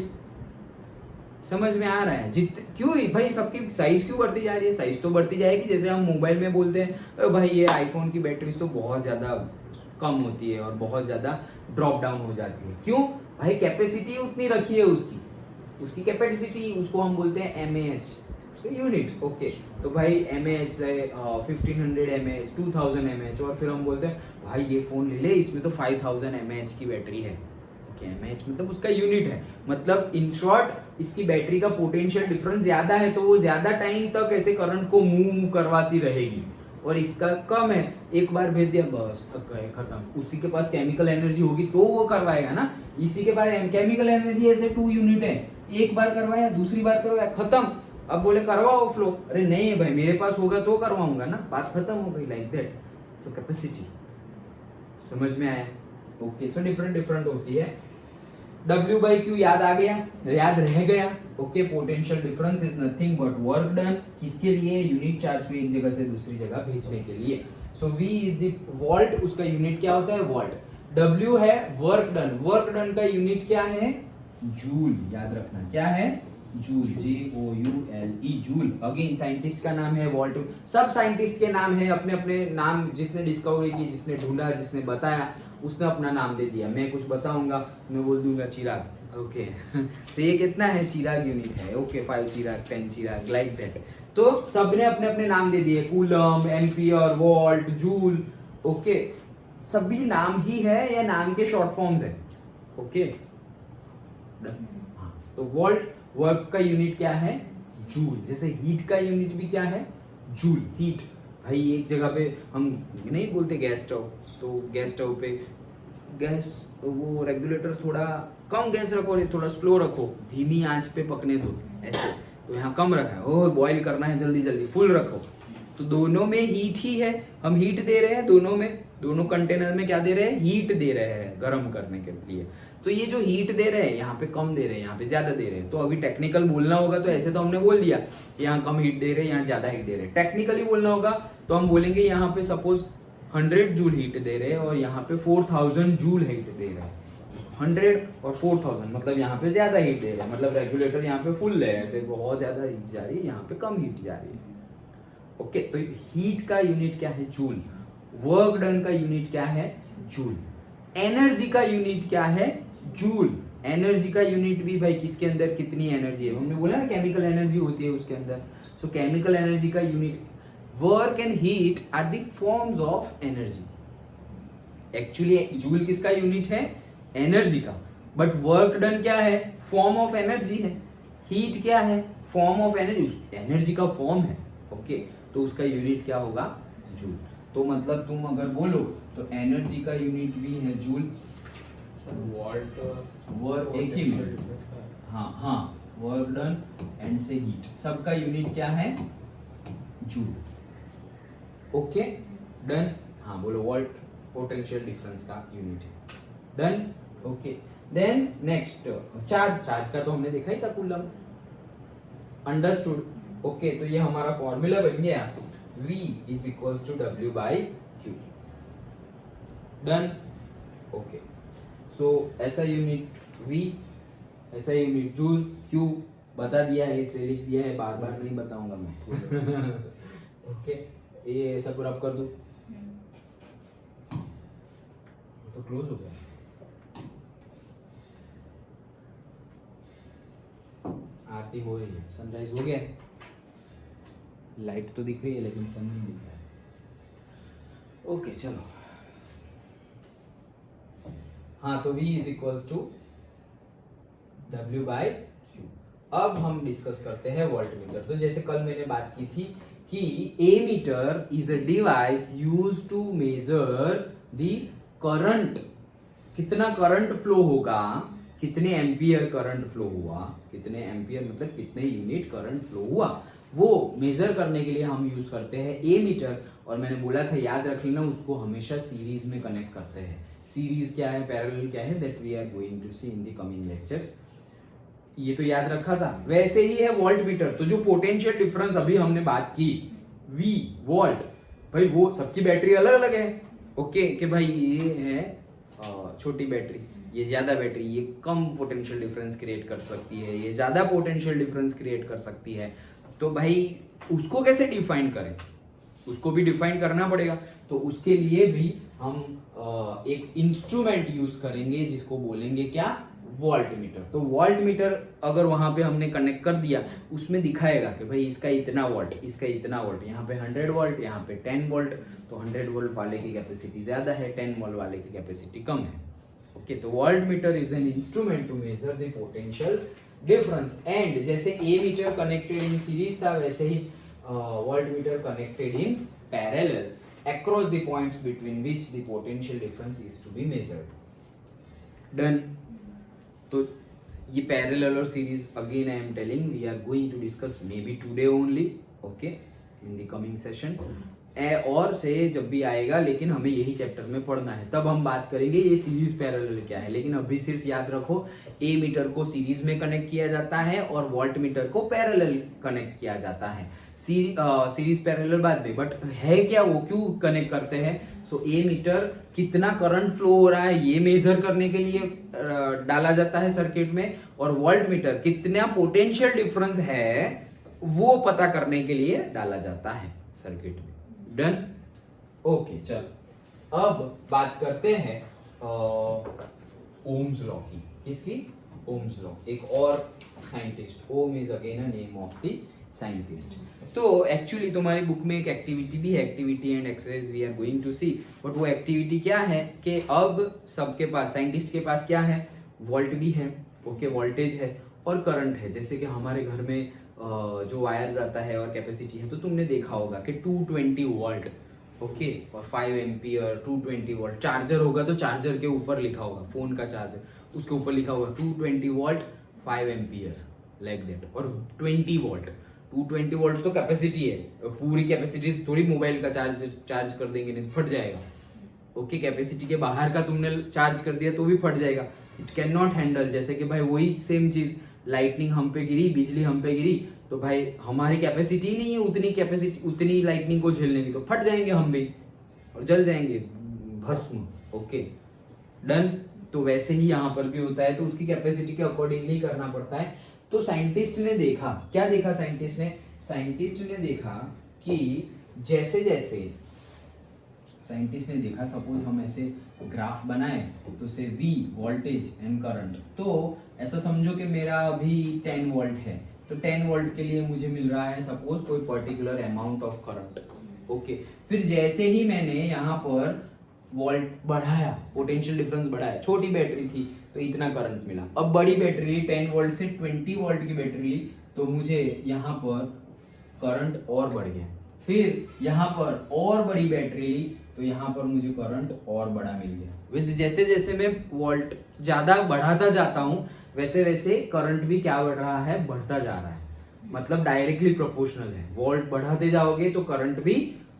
समझ में आ रहा है? क्यों भाई सबकी साइज क्यों बढ़ती जा रही है? साइज तो बढ़ती जाएगी, जैसे हम मोबाइल में बोलते हैं भाई ये आईफोन की बैटरी तो बहुत ज़्यादा कम होती है और बहुत ज़्यादा ड्रॉप डाउन हो जाती है। क्यों भाई? कैपेसिटी उतनी रखी है उसकी कैपेसिटी, उसको हम बोलते हैं mAh, उसका यूनिट, ओके। तो भाई mAh है 1500 mAh, 2000 mAh, और फिर हम बोलते हैं भाई ये फ़ोन ले ले, इसमें तो 5000 mAh की बैटरी है, mAh मतलब उसका यूनिट है। मतलब इन शॉर्ट इसकी बैटरी का पोटेंशियल डिफरेंस ज्यादा है, तो वो ज्यादा टाइम तक ऐसे करंट को मूव करवाती रहेगी, और इसका कम है, एक बार भेज दिया बस थक गए, खत्म। उसी के पास केमिकल एनर्जी होगी तो वो करवाएगा ना, इसी के पास केमिकल एनर्जी ऐसे 2 यूनिट है, एक बार करवाया, दूसरी बार करवाया, खत्म। अब बोले करवाओ फ्लो, अरे नहीं भाई मेरे पास होगा तो करवाऊंगा ना, बात खत्म हो गई, लाइक दैट। सो कैपेसिटी, समझ में आया? ओके। सो डिफरेंट होती है। W/Q याद आ गया, याद रह गया, okay. Potential difference is nothing but work done, किसके लिए? यूनिट चार्ज को एक जगह से दूसरी जगह भेजने के लिए। सो V इज द वोल्ट, उसका यूनिट क्या होता है? वोल्ट। W है वर्क डन, वर्क डन का यूनिट क्या है? जूल, याद रखना, क्या है? Joule, JOULE, joule. Again scientist का नाम है वॉल्ट। सब साइंटिस्ट के नाम है, अपने अपने नाम, जिसने डिस्कवरी की, जिसने ढूंढा, जिसने बताया, उसने अपना नाम दे दिया। मैं कुछ बताऊंगा, मैं बोल दूंगा चिराग, ओके तो ये कितना है? चिराग यूनिट है, okay. 5 Chirag, 10 Chirag, like that. तो सबने अपने अपने नाम दे दिए, coulomb, ampere, volt, joule, okay. सभी नाम ही है या नाम के शॉर्ट फॉर्म्स है, ओके। तो वोल्ट, वर्क का यूनिट क्या है? जूल। जैसे हीट का यूनिट भी क्या है? Joule, heat. भाई एक जगह पे हम नहीं बोलते गैस स्टोव, तो गैस स्टोव पे गैस वो रेगुलेटर थोड़ा कम गैस रखो, थोड़ा स्लो रखो, धीमी आंच पे पकने दो, ऐसे। तो यहाँ कम रखा है, ओह बॉईल करना है जल्दी जल्दी, फुल रखो, तो दोनों में हीट ही है, हम हीट दे रहे हैं दोनों में, दोनों कंटेनर में क्या दे रहे हैं, हीट दे रहे हैं गर्म करने के लिए। तो ये जो हीट दे रहे हैं यहाँ पे कम दे रहे हैं, यहाँ पे ज्यादा दे रहे हैं। तो अभी टेक्निकल बोलना होगा तो ऐसे तो हमने बोल दिया यहाँ कम हीट दे रहे हैं, यहाँ ज्यादा हीट दे रहे हैं। टेक्निकली बोलना होगा तो हम बोलेंगे यहाँ पे सपोज 100 जूल हीट दे रहे हैं और यहाँ पे 4000 जूल हीट दे रहे हैं। 100 और 4000 मतलब यहाँ पे ज्यादा हीट दे रहे हैं, मतलब रेगुलेटर यहाँ पे फुल है, ऐसे बहुत ज्यादा हीट जा रही है, यहाँ पे कम हीट जा रही है। ओके, तो हीट का यूनिट क्या है, जूल। वर्क डन का यूनिट क्या है, जूल। एनर्जी का यूनिट क्या है, जूल। एनर्जी का यूनिट भी भाई किसके अंदर कितनी एनर्जी है, हमने बोला ना केमिकल एनर्जी होती है उसके अंदर। सो केमिकल एनर्जी का unit, work and heat are the forms of energy. Actually joule किसका यूनिट है, एनर्जी का, बट वर्क डन क्या है, फॉर्म ऑफ एनर्जी है। हीट क्या है, फॉर्म ऑफ एनर्जी, एनर्जी का फॉर्म है। ओके, तो उसका यूनिट क्या होगा, जूल। तो मतलब तुम अगर बोलो तो एनर्जी का यूनिट भी है जूल। वॉल्ट वर्क एक ही मिनट, हाँ हाँ, वर्क डन एंड से हीट, सबका यूनिट क्या है, जूल। ओके डन, हाँ बोलो, वॉल्ट पोटेंशियल डिफरेंस का यूनिट है, done. Okay, then next charge. Charge का तो हमने देखा ही था, कूलम, अंडरस्टूड। ओके, तो ये हमारा फॉर्मूला बन गया, V is equals to W by Q, done. Okay, so ऐसा यूनिट V, ऐसा यूनिट जूल, Q बता दिया है, इसलिए लिख दिया है, बार बार नहीं बताऊंगा मैं। ओके, ये ऐसा पूरा कर दूं तो क्लोज हो गया। आरती हो रही है, सनराइज हो गया, लाइट तो दिख रही है लेकिन सन नहीं दिख रहा है। ओके चलो, हाँ तो V is equals to W by Q। अब हम डिस्कस करते हैं वोल्टमीटर। तो जैसे कल मैंने बात की थी कि ammeter is a device use to measure the current, कितना करंट फ्लो होगा, कितने एम्पियर करंट फ्लो हुआ, कितने एम्पियर मतलब कितने यूनिट करंट फ्लो हुआ, वो मेजर करने के लिए हम यूज करते हैं ए मीटर। और मैंने बोला था याद रख लेना, उसको हमेशा सीरीज में कनेक्ट करते हैं। सीरीज क्या है, पैरेलल क्या है, that we are going to see in the coming lectures. ये तो याद रखा था। वैसे ही है वोल्ट मीटर, तो जो पोटेंशियल डिफरेंस अभी हमने बात की, V वोल्ट, भाई वो सबकी बैटरी अलग अलग है। ओके, कि भाई ये है छोटी बैटरी, ये ज्यादा बैटरी, ये कम पोटेंशियल डिफरेंस क्रिएट कर सकती है, ये ज्यादा पोटेंशियल डिफरेंस क्रिएट कर सकती है। तो भाई उसको कैसे डिफाइन करें, उसको भी डिफाइन करना पड़ेगा। तो उसके लिए भी हम एक इंस्ट्रूमेंट यूज करेंगे जिसको बोलेंगे क्या, वोल्ट मीटर। तो वोल्ट मीटर अगर वहां पे हमने कनेक्ट कर दिया, उसमें दिखाएगा कि भाई इसका इतना वोल्ट, इसका इतना वोल्ट, यहाँ पे 100 वोल्ट, यहाँ पे 10 वोल्ट। तो 100 वोल्ट वाले की कैपेसिटी ज्यादा है, 10 वोल्ट वाले की कैपेसिटी कम है। ओके, तो voltmeter is an instrument to measure the potential difference. And जैसे ammeter connected in series था, वैसे ही voltmeter connected in parallel across the points between which the potential difference is to be measured, done। तो ये parallel और series, again I am telling, we are going to discuss maybe today only, okay, in the coming session. और से जब भी आएगा, लेकिन हमें यही चैप्टर में पढ़ना है, तब हम बात करेंगे ये सीरीज पैरेलल क्या है। लेकिन अभी सिर्फ याद रखो, ए मीटर को सीरीज में कनेक्ट किया जाता है और वोल्ट मीटर को पैरेलल कनेक्ट किया जाता है। सीरीज पैरेलल बाद में, बट है क्या वो, क्यों कनेक्ट करते हैं। सो ए मीटर कितना करंट फ्लो हो रहा है ये मेजर करने के लिए डाला जाता है सर्किट में, और वोल्ट मीटर कितना पोटेंशियल डिफरेंस है वो पता करने के लिए डाला जाता है सर्किट में, डन। ओके चल, अब बात करते हैं ओम्स लॉ की। किसकी, ओम्स लॉ। एक और scientist, Ohm is again a name of the scientist. तो एक्चुअली तुम्हारी बुक में एक एक्टिविटी भी है, activity and exercise we are going to see. But वो एक्टिविटी क्या है कि अब सबके पास, साइंटिस्ट के पास क्या है, वोल्ट भी है, ओके, वोल्टेज है और करंट है। जैसे कि हमारे घर में जो वायर जाता है और कैपेसिटी है, तो तुमने देखा होगा कि 220 वोल्ट, ओके, और 5 एम्पियर, 220 वोल्ट। चार्जर होगा तो चार्जर के ऊपर लिखा होगा, फोन का चार्जर, उसके ऊपर लिखा होगा 220 वोल्ट 5 एम्पियर, लाइक दैट। और 20 वोल्ट 220 वोल्ट तो कैपेसिटी है, पूरी कैपेसिटी थोड़ी मोबाइल का चार्ज कर देंगे, नहीं फट जाएगा। ओके, कैपेसिटी के बाहर का तुमने चार्ज कर दिया तो भी फट जाएगा, इट कैन नॉट हैंडल। जैसे कि भाई वही सेम चीज, लाइटनिंग हम पे गिरी, बिजली हम पे गिरी, तो भाई हमारी कैपेसिटी नहीं है उतनी कैपेसिटी, उतनी लाइटनिंग को झेलने की, तो फट जाएंगे हम भी और जल जाएंगे भस्म। Okay done. तो वैसे ही यहाँ पर भी होता है, तो उसकी कैपेसिटी के अकॉर्डिंगली करना पड़ता है। तो साइंटिस्ट ने देखा, क्या देखा साइंटिस्ट ने देखा कि जैसे जैसे साइंटिस्ट ने देखा, सपोज हम ऐसे ग्राफ बनाए तो से V वोल्टेज एंड करंट, तो ऐसा समझो कि मेरा अभी 10 वोल्ट है, तो 10 वोल्ट के लिए मुझे मिल रहा है सपोज कोई particular amount of current. Okay, फिर जैसे ही मैंने यहाँ पर वोल्ट बढ़ाया, पोटेंशियल डिफरेंस बढ़ाया, छोटी बैटरी थी तो इतना करंट मिला। अब बड़ी बैटरी ली, 10 वोल्ट से 20 वोल्ट की बैटरी ली, तो मुझे यहाँ पर करंट और बढ़ गया। फिर यहाँ पर और बड़ी बैटरी ली, तो यहाँ पर मुझे करंट और बड़ा मिल गया। जैसे जैसे मैं वोल्ट ज्यादा बढ़ाता जाता हूँ, वैसे वैसे करंट भी क्या बढ़ रहा है, बढ़ता जा रहा है। मतलब डायरेक्टली प्रोपोर्शनल है, वोल्ट बढ़ाते जाओगे तो करंट भी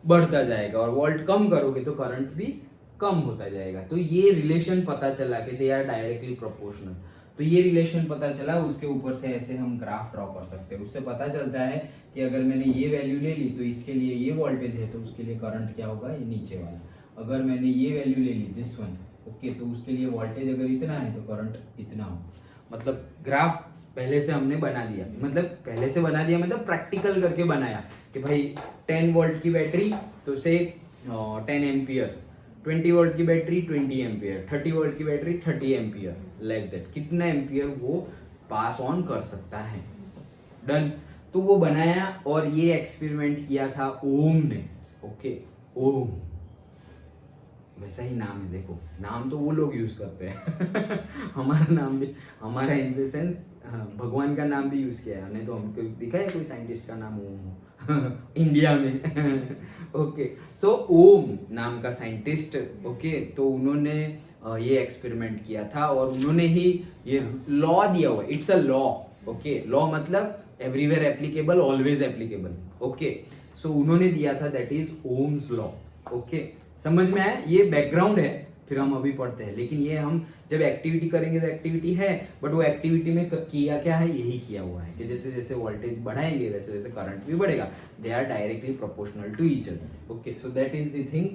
बढ़ता जाएगा, और वोल्ट कम करोगे तो करंट भी कम होता जाएगा। तो ये रिलेशन पता चला कि दे आर डायरेक्टली प्रोपोर्शनल। तो ये रिलेशन पता चला, उसके ऊपर से ऐसे हम ग्राफ ड्रॉ कर सकते हैं। उससे पता चलता है कि अगर मैंने ये वैल्यू ले ली तो इसके लिए ये वोल्टेज है, तो उसके लिए करंट क्या होगा, ये नीचे वाला। अगर मैंने ये वैल्यू ले ली दिस वन, ओके, तो उसके लिए वोल्टेज अगर इतना है तो करंट इतना होगा। मतलब ग्राफ पहले से हमने बना लिया, मतलब पहले से बना लिया मतलब प्रैक्टिकल करके बनाया कि भाई 10 वोल्ट की बैटरी तो से 10 एम्पियर, 20 वोल्ट की बैटरी 20 एम्पियर, 30 वोल्ट की बैटरी 30 एम्पियर, लाइक दैट, कितना एम्पियर वो पास ऑन कर सकता है। डन। तो वो बनाया और ये एक्सपेरिमेंट किया था ओम ने। ओके, ओम वैसा ही नाम है, देखो नाम तो वो लोग यूज करते हैं हमारा नाम भी, हमारा इन द सेंस भगवान का नाम भी यूज किया है, नहीं तो हमको दिखा है कोई साइंटिस्ट का नाम ओम हो इंडिया में ओके, सो ओम नाम का साइंटिस्ट, ओके, तो उन्होंने ये एक्सपेरिमेंट किया था और उन्होंने ही ये लॉ दिया हुआ, it's a law. Okay, law मतलब everywhere applicable, always applicable. Okay, so उन्होंने दिया था, that is Ohm's law. Okay, समझ में आया? ये बैकग्राउंड है, फिर हम अभी पढ़ते हैं। लेकिन ये हम जब एक्टिविटी करेंगे तो एक्टिविटी है, बट वो एक्टिविटी में किया क्या है, यही किया हुआ है कि जैसे जैसे वोल्टेज बढ़ाएंगे वैसे वैसे करंट भी बढ़ेगा। They are directly proportional to each other. Okay, so that is the thing.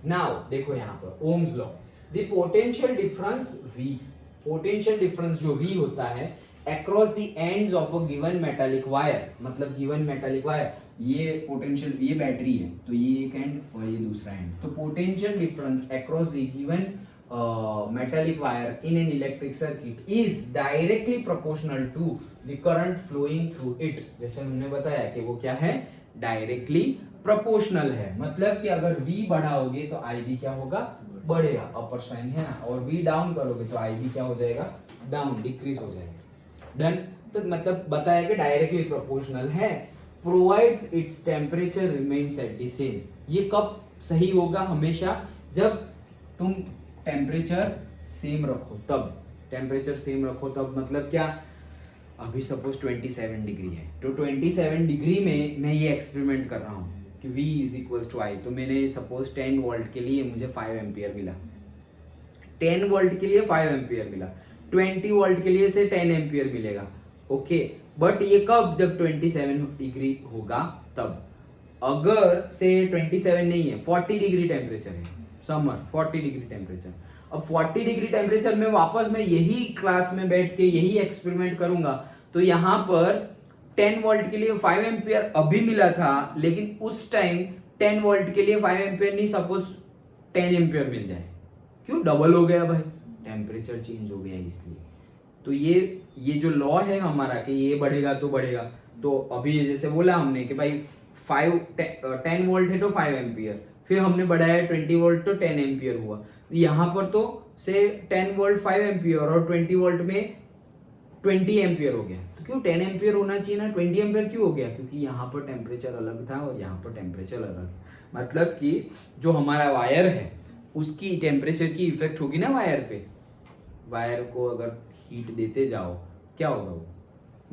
Now देखो यहाँ पर Ohm's law, the potential difference V, potential difference जो V होता है across the ends of a given metallic wire, मतलब given metallic wire, ये potential, ये battery है तो ये एक एंड और ये दूसरा एंड, तो potential difference across the given metallic wire in an electric circuit is directly proportional to the current flowing through it। जैसे हमने बताया कि वो क्या है, डायरेक्टली प्रोपोर्शनल है, मतलब कि अगर V बढ़ाओगे तो IB क्या होगा, बढ़ेगा, अपर साइन है ना, और V डाउन करोगे तो IB क्या हो जाएगा, डाउन, डिक्रीज हो जाएगा। डन। तो मतलब बताया कि डायरेक्टली प्रोपोर्शनल है, provides its temperature remains at the same. ये कब सही होगा, हमेशा जब तुम टेम्परेचर सेम रखो तब, टेम्परेचर सेम रखो तब, मतलब क्या, अभी सपोज 27 डिग्री है, तो 27 डिग्री में मैं ये एक्सपेरिमेंट कर रहा हूँ कि V is equals to I, तो मैंने सपोज 10 वोल्ट के लिए मुझे 5 एम्पियर मिला, 10 वोल्ट के लिए 5 एम्पियर मिला, 20 वोल्ट के लिए से 10 एम्पियर मिलेगा। ओके, बट ये कब, जब 27 डिग्री होगा तब। अगर से 27 नहीं है, 40 डिग्री टेम्परेचर है, समर 40 डिग्री टेम्परेचर, अब 40 डिग्री टेम्परेचर में वापस मैं यही क्लास में बैठ के यही एक्सपेरिमेंट करूंगा, तो यहाँ पर 10 वोल्ट के लिए 5 एम्पियर अभी मिला था, लेकिन उस टाइम 10 वोल्ट के लिए 5 एम्पियर नहीं, सपोज 10 एम्पियर मिल जाए, क्यों, डबल हो गया भाई, टेम्परेचर चेंज हो गया इसलिए। तो ये जो लॉ है हमारा कि ये बढ़ेगा तो बढ़ेगा, तो अभी जैसे बोला हमने कि भाई 10 वोल्ट है तो 5 एम्पियर, फिर हमने बढ़ाया 20 वोल्ट तो 10 एम्पियर हुआ, यहाँ पर तो से 10 वोल्ट 5 एम्पियर और 20 वोल्ट में 20 एम्पियर हो गया, तो क्यों 10 एम्पियर होना चाहिए ना, 20 एम्पियर क्यों हो गया, क्योंकि यहाँ पर टेम्परेचर अलग था और यहाँ पर टेम्परेचर अलग है। मतलब कि जो हमारा वायर है उसकी टेम्परेचर की इफेक्ट होगी ना वायर पे, वायर को अगर हीट देते जाओ क्या होगा, वो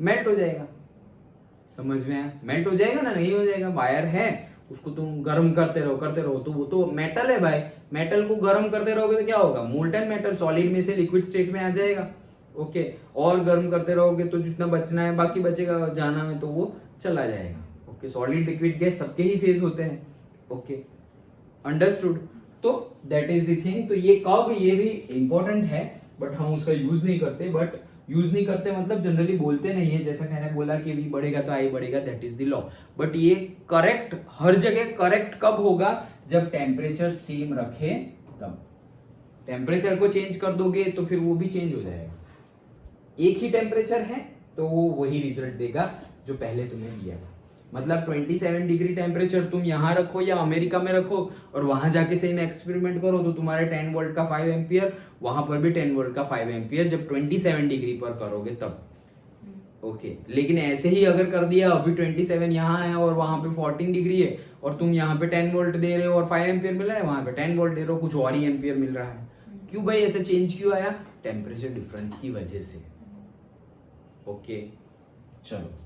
मेल्ट हो जाएगा, समझ में आया? मेल्ट हो जाएगा ना, नहीं हो जाएगा? वायर है, उसको तुम गर्म करते रहो तो वो तो मेटल है भाई, मेटल को गर्म करते रहोगे तो क्या होगा? मोल्टन मेटल सॉलिड में से लिक्विड स्टेट में आ जाएगा। ओके, और गर्म करते रहोगे तो जितना बचना है बाकी बचेगा, जाना है तो वो चला जाएगा। ओके, सॉलिड लिक्विड गैस सबके ही फेज होते हैं। Okay, understood? तो दैट इज द थिंग। तो ये कब, ये भी इंपॉर्टेंट है बट हम उसका यूज नहीं करते। बट यूज नहीं करते मतलब जनरली बोलते नहीं है, जैसा मैंने बोला कि v बढ़ेगा तो i बढ़ेगा, that is the law. But ये करेक्ट हर जगह करेक्ट कब होगा? जब टेम्परेचर सेम रखे तब। टेम्परेचर को चेंज कर दोगे तो फिर वो भी चेंज हो जाएगा। एक ही टेम्परेचर है तो वो वही रिजल्ट देगा जो पहले तुम्हें दिया था। मतलब 27 डिग्री टेम्परेचर तुम यहाँ रखो या अमेरिका में रखो और वहां जाके सेम एक्सपेरिमेंट करो तो तुम्हारे 10 वोल्ट का 5 एम्पियर, वहां पर भी 10 वोल्ट का 5 एम्पियर, जब 27 डिग्री पर करोगे तब। ओके, लेकिन ऐसे ही अगर कर दिया, अभी 27 यहाँ है और वहां पे 14 डिग्री है और तुम यहाँ पे 10 वोल्ट दे रहे हो और 5 एम्पियर मिल रहा है, वहां पे 10 वोल्ट दे रहे हो, कुछ और ही एम्पियर मिल रहा है। क्यों भाई ऐसा चेंज क्यों आया? टेम्परेचर डिफरेंस की वजह से। ओके, चलो।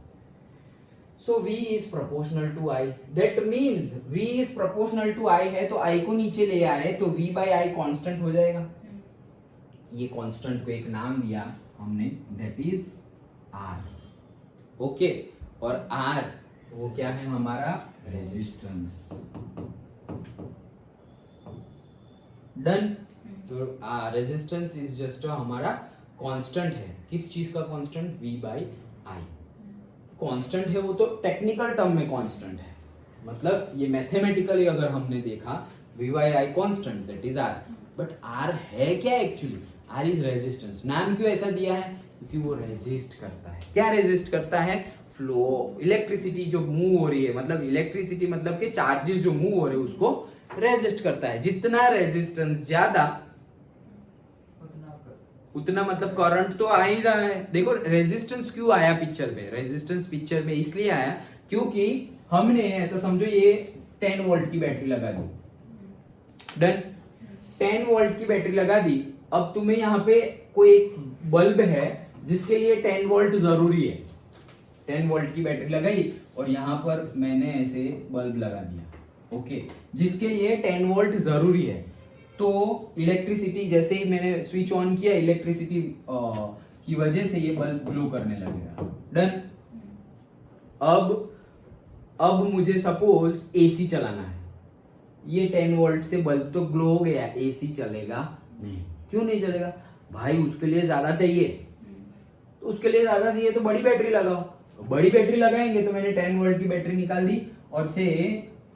So V is proportional to I. That means V is proportional to I है तो I को नीचे ले आए तो V by I कांस्टेंट हो जाएगा। ये कांस्टेंट को एक नाम दिया हमने, that is R. ओके, और R वो क्या है? हमारा रेजिस्टेंस। डन। तो रेजिस्टेंस इज जस्ट हमारा कांस्टेंट है। किस चीज का constant? V by I constant है वो तो टेक्निकल टर्म में कांस्टेंट है, मतलब ये मैथमेटिकली अगर हमने देखा V by I constant, that is R। But R है क्या एक्चुअली? R is resistance. नाम क्यों ऐसा दिया है? क्योंकि वो रेजिस्ट करता है। क्या रेजिस्ट करता है? फ्लो, इलेक्ट्रिसिटी जो मूव हो रही है, मतलब इलेक्ट्रिसिटी मतलब के चार्जेस जो मूव हो रहे हैं उसको रेजिस्ट करता है। जितना रेजिस्टेंस ज्यादा उतना मतलब करंट तो आ ही रहा है। देखो रेजिस्टेंस क्यों आया पिक्चर में? रेजिस्टेंस पिक्चर में इसलिए आया क्योंकि हमने ऐसा समझो ये 10 वोल्ट की बैटरी लगा दी। डन, 10 वोल्ट की बैटरी लगा दी। अब तुम्हें यहाँ पे कोई एक बल्ब है जिसके लिए 10 वोल्ट जरूरी है। 10 वोल्ट की बैटरी लगाई और यहाँ पर मैंने ऐसे बल्ब लगा दिया। ओके, जिसके लिए 10 वोल्ट जरूरी है। तो इलेक्ट्रिसिटी जैसे ही मैंने स्विच ऑन किया, इलेक्ट्रिसिटी की वजह से ये बल्ब ग्लो करने लगेगा। डन। अब मुझे सपोज एसी चलाना है, ये 10 वोल्ट से बल्ब तो ग्लो हो गया, एसी चलेगा नहीं। क्यों नहीं चलेगा भाई? उसके लिए ज्यादा चाहिए, तो उसके लिए ज्यादा चाहिए तो बड़ी बैटरी लगाओ। बड़ी बैटरी लगाएंगे तो मैंने 10 वोल्ट की बैटरी निकाल दी और से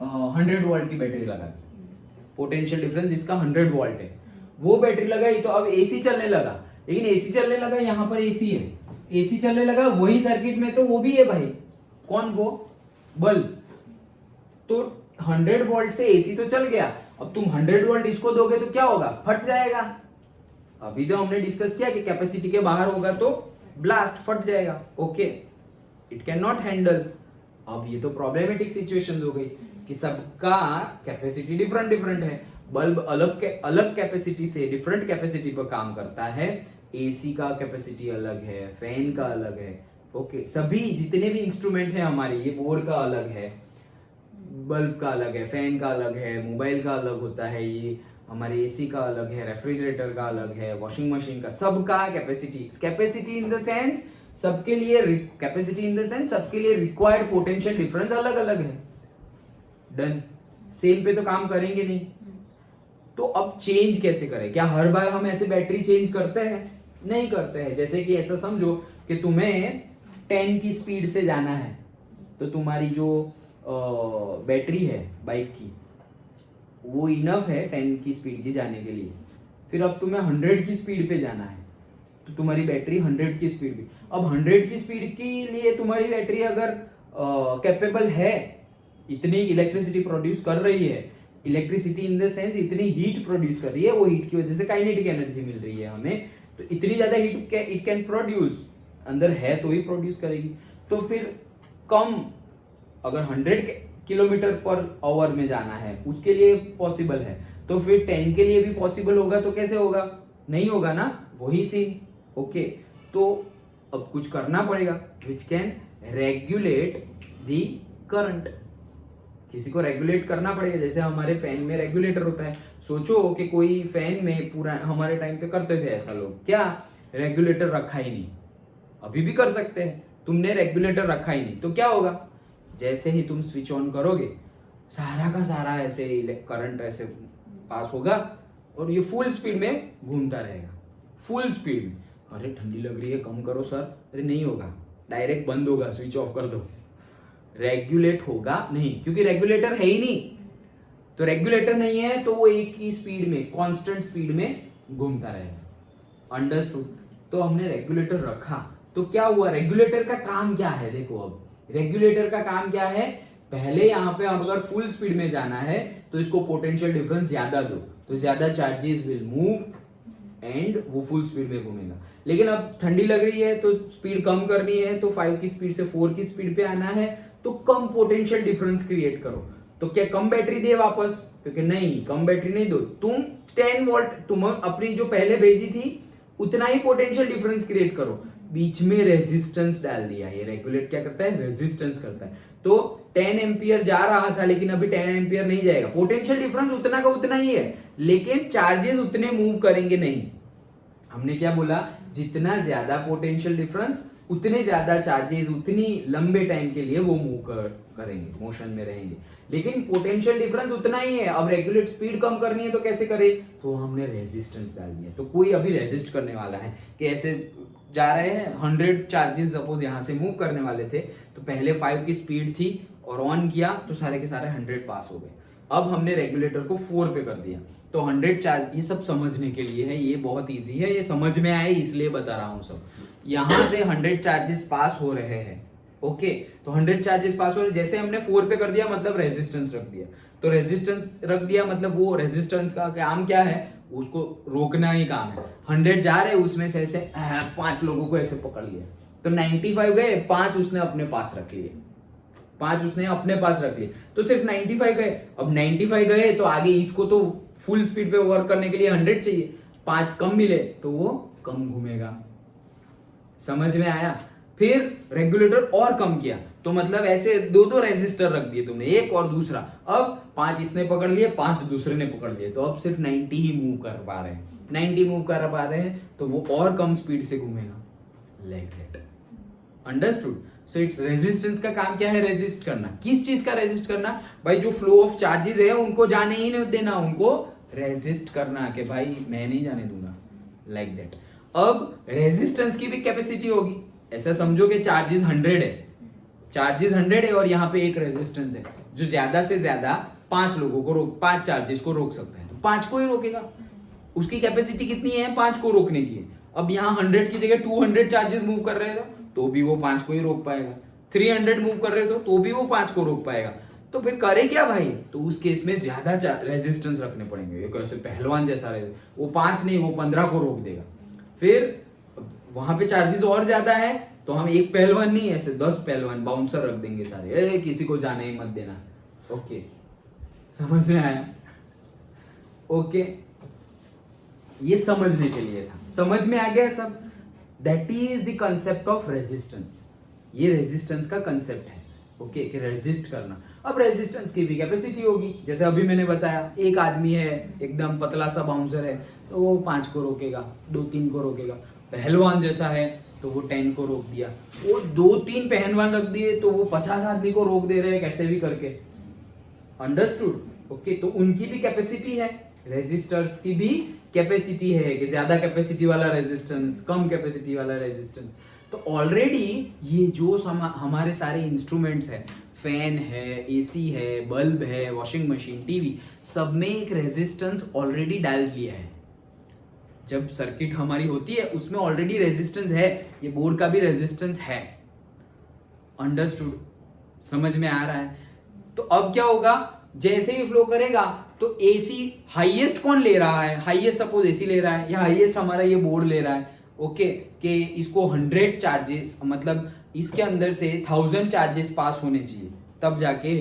100 वोल्ट की बैटरी लगा दी। पोटेंशियल डिफरेंस इसका 100 वोल्ट है। वो बैटरी लगाई तो अब एसी चलने लगा, लेकिन एसी चलने लगा, यहाँ पर एसी है, एसी चलने लगा वही सर्किट में तो वो भी है भाई। कौन? वो बल्ब। तो 100 वोल्ट से एसी तो चल गया, अब तुम 100 वोल्ट इसको दोगे तो क्या होगा? फट जाएगा। अभी तो हमने डिस्कस किया कि कैपेसिटी के बाहर होगा तो ब्लास्ट, फट जाएगा। Okay, it can not handle. अब ये तो प्रॉब्लमेटिक सिचुएशन हो गई कि सबका कैपेसिटी डिफरेंट है। बल्ब अलग कैपेसिटी से डिफरेंट कैपेसिटी पर काम करता है। एसी का कैपेसिटी अलग है, फैन का अलग है। ओके, सभी जितने भी इंस्ट्रूमेंट है हमारे, ये बोर्ड का अलग है, बल्ब का अलग है, फैन का अलग है, मोबाइल का अलग होता है, ये हमारे एसी का अलग है, रेफ्रिजरेटर का अलग है, वॉशिंग मशीन का, सबका कैपेसिटी इन द सेंस सबके लिए रिक्वायर्ड पोटेंशियल डिफरेंस अलग अलग है। डन। सेम पे तो काम करेंगे नहीं, तो अब चेंज कैसे करें? क्या हर बार हम ऐसे बैटरी चेंज करते हैं? नहीं करते हैं। जैसे कि ऐसा समझो कि तुम्हें 10 की स्पीड से जाना है, तो तुम्हारी जो बैटरी है बाइक की वो इनफ है 10 की स्पीड की जाने के लिए। फिर अब तुम्हें 100 की स्पीड पे जाना है तो तुम्हारी बैटरी 100 की स्पीड भी। अब 100 की स्पीड के लिए तुम्हारी बैटरी अगर कैपेबल है, इतनी इलेक्ट्रिसिटी प्रोड्यूस कर रही है, इलेक्ट्रिसिटी इन द सेंस इतनी हीट प्रोड्यूस कर रही है, वो हीट की वजह से काइनेटिक एनर्जी मिल रही है हमें, तो इतनी ज्यादा हीट इट कैन प्रोड्यूस, अंदर है तो ही प्रोड्यूस करेगी। तो फिर कम, अगर 100 किलोमीटर पर आवर में जाना है उसके लिए पॉसिबल है, तो फिर 10 के लिए भी पॉसिबल होगा तो कैसे होगा? नहीं होगा ना, वही सीन। ओके, तो अब कुछ करना पड़ेगा, which can regulate the current. किसी को रेगुलेट करना पड़ेगा, जैसे हमारे फैन में रेगुलेटर होता है। सोचो कि कोई फैन में पूरा, हमारे टाइम पे करते थे ऐसा लोग, क्या रेगुलेटर रखा ही नहीं, अभी भी कर सकते हैं, तुमने रेगुलेटर रखा ही नहीं तो क्या होगा, जैसे ही तुम स्विच ऑन करोगे सारा का सारा ऐसे करंट ऐसे पास होगा और ये फुल स्पीड में घूमता रहेगा, फुल स्पीड में। अरे ठंडी लग रही है, कम करो सर, अरे नहीं होगा, डायरेक्ट बंद होगा, स्विच ऑफ कर दो, रेगुलेट होगा नहीं, क्योंकि रेगुलेटर है ही नहीं। तो रेगुलेटर नहीं है तो वो एक ही स्पीड में, कांस्टेंट स्पीड में घूमता रहेगा। अंडरस्टूड। तो हमने रेगुलेटर रखा तो क्या हुआ, रेगुलेटर का काम क्या है, देखो अब रेगुलेटर का काम क्या है, पहले यहाँ पे अगर फुल स्पीड में जाना है तो इसको पोटेंशियल डिफरेंस ज्यादा दो, तो ज्यादा चार्जेस विल मूव एंड वो फुल स्पीड में घूमेगा। लेकिन अब ठंडी लग रही है तो स्पीड कम करनी है, तो 5 की स्पीड से 4 की स्पीड पे आना है, तो कम पोटेंशियल डिफरेंस क्रिएट करो। तो क्या कम बैटरी दे वापस, क्योंकि नहीं, कम बैटरी नहीं दो, तुम 10 वोल्ट तुम अपनी जो पहले भेजी थी उतना ही पोटेंशियल डिफरेंस क्रिएट करो। बीच में रेजिस्टेंस डाल दिया, ये रेगुलेट क्या करता है, रेजिस्टेंस करता है। तो 10 एम्पियर जा रहा था लेकिन अभी 10 एम्पियर नहीं जाएगा, पोटेंशियल डिफरेंस उतना का उतना ही है, लेकिन चार्जेस उतने मूव करेंगे नहीं। हमने क्या बोला, जितना ज्यादा पोटेंशियल डिफरेंस उतने ज्यादा चार्जेस उतनी लंबे टाइम के लिए वो मूव करेंगे, मोशन में रहेंगे, लेकिन पोटेंशियल डिफरेंस उतना ही है। अब रेगुलेट स्पीड कम करनी है तो कैसे करे, तो हमने रेजिस्टेंस डाल दिया। तो कोई अभी रेजिस्ट करने वाला है कि ऐसे जा रहे हैं 100 चार्जेस सपोज यहाँ से मूव करने वाले थे, तो पहले 5 की स्पीड थी और ऑन किया तो सारे के सारे 100 पास हो गए। अब हमने रेगुलेटर को 4 पे कर दिया तो 100 चार्ज, ये सब समझने के लिए है, ये बहुत इजी है, ये समझ में आए इसलिए बता रहा हूँ सब। यहाँ से 100 चार्जेस पास हो रहे हैं, ओके, तो 100 चार्जेस पास हो रहे, जैसे हमने 4 पे कर दिया मतलब रेजिस्टेंस रख दिया, तो रेजिस्टेंस रख दिया मतलब वो रेजिस्टेंस का काम क्या है, उसको रोकना ही काम है। 100 जा रहे उसमें से ऐसे 5 लोगों को ऐसे पकड़ लिया तो 95 गए, 5 उसने अपने पास रख लिए, 5 उसने अपने पास रख लिए तो सिर्फ 95 गए। अब 95 गए तो आगे इसको तो फुल स्पीड पे वर्क करने के लिए 100 चाहिए, 5 कम मिले तो वो कम घूमेगा। समझ में आया। फिर रेगुलेटर और कम किया तो मतलब ऐसे 2 रेजिस्टर रख दिए तुमने, एक और दूसरा, अब 5 इसने पकड़ लिए, 5 दूसरे ने पकड़ लिए, तो अब सिर्फ 90 ही मूव कर पा रहे हैं, 90 मूव कर पा रहे हैं तो वो और कम स्पीड से घूमेगा, like that. Understood. So its resistance का काम क्या है, रेजिस्ट करना। किस चीज का रेजिस्ट करना, भाई जो फ्लो ऑफ चार्जेस है उनको जाने ही नहीं देना, उनको रेजिस्ट करना कि भाई मैं नहीं जाने दूंगा, लाइक दैट। अब रेजिस्टेंस की भी कैपेसिटी होगी, ऐसा समझो कि चार्जेस 100 है, चार्जेस 100 है और यहाँ पे एक रेजिस्टेंस है जो ज्यादा से ज्यादा 5 लोगों को 5 चार्जेस को रोक सकता है, तो 5 को ही रोकेगा। उसकी कैपेसिटी कितनी है, 5 को रोकने की है। अब यहाँ 100 की जगह 200 चार्जेस मूव कर रहे थे तो भी वो 5 को ही रोक पाएगा, 300 मूव कर रहे तो भी वो 5 को रोक पाएगा। तो फिर करे क्या भाई, तो उस केस में ज्यादा रेजिस्टेंस रखने पड़ेंगे, एक ऐसे पहलवान जैसा रहे, वो 5 नहीं वो 15 को रोक देगा। फिर वहां पे चार्जेस और ज्यादा है तो हम एक पहलवान नहीं ऐसे 10 पहलवान बाउंसर रख देंगे सारे, किसी को जाने ही मत देना। ओके, समझ में आया। ओके, ये समझने के लिए था, समझ में आ गया सब। That is the concept of resistance, ये रेजिस्टेंस का कंसेप्ट है। ओके, कि रेजिस्ट करना। अब रेजिस्टेंस की भी कैपेसिटी होगी, जैसे अभी मैंने बताया, एक आदमी है एकदम पतला सा बाउंसर है तो वो 5 को रोकेगा, 2-3 को रोकेगा। पहलवान जैसा है तो वो 10 को रोक दिया, वो 2-3 पहलवान रख दिए तो वो 50 आदमी को रोक दे रहे हैं कैसे भी करके। अंडरस्टूड। ओके, तो उनकी भी कैपेसिटी है, रेजिस्टर्स की भी कैपेसिटी है कि ज्यादा कैपेसिटी वाला रेजिस्टेंस, कम कैपेसिटी वाला रेजिस्टेंस। तो ऑलरेडी ये जो हमारे सारे इंस्ट्रूमेंट्स है, फैन है, एसी है, बल्ब है, वॉशिंग मशीन, टीवी, सब में एक रेजिस्टेंस ऑलरेडी डाल दिया है। जब सर्किट हमारी होती है उसमें ऑलरेडी रेजिस्टेंस है, ये बोर्ड का भी रेजिस्टेंस है। अंडरस्टूड, समझ में आ रहा है। तो अब क्या होगा, जैसे ही फ्लो करेगा तो एसी हाईएस्ट कौन ले रहा है, हाईएस्ट सपोज एसी ले रहा है या हाईएस्ट हमारा ये बोर्ड ले रहा है। ओके, कि इसको 100 चार्जेस मतलब इसके अंदर से 1000 चार्जेस पास होने चाहिए तब जाके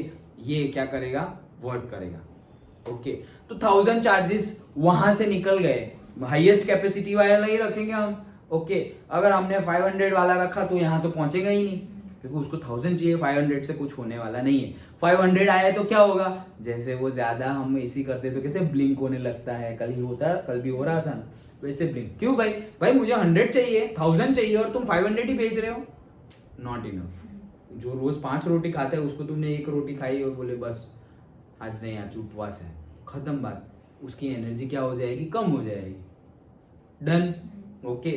ये क्या करेगा, वर्क करेगा। ओके, तो 1000 चार्जेस वहां से निकल गए, हाईएस्ट कैपेसिटी वाला ही रखेंगे हम। ओके, अगर हमने 500 वाला रखा तो यहाँ तो पहुंचेगा ही नहीं, क्योंकि उसको 1000 चाहिए, 500 से कुछ होने वाला नहीं है। 500 आया तो क्या होगा, जैसे वो ज्यादा हम एसी करते तो कैसे ब्लिंक होने लगता है, कल भी हो रहा था ना, वैसे ब्लिंक। क्यों भाई, भाई मुझे 100 चाहिए, 1000 चाहिए और तुम 500 ही भेज रहे हो, नॉट इनफ। जो रोज 5 रोटी खाता है उसको तुमने 1 रोटी खाई और बोले बस आज नहीं, आज उपवास है, खत्म बात। उसकी एनर्जी क्या हो जाएगी, कम हो जाएगी। Done, okay.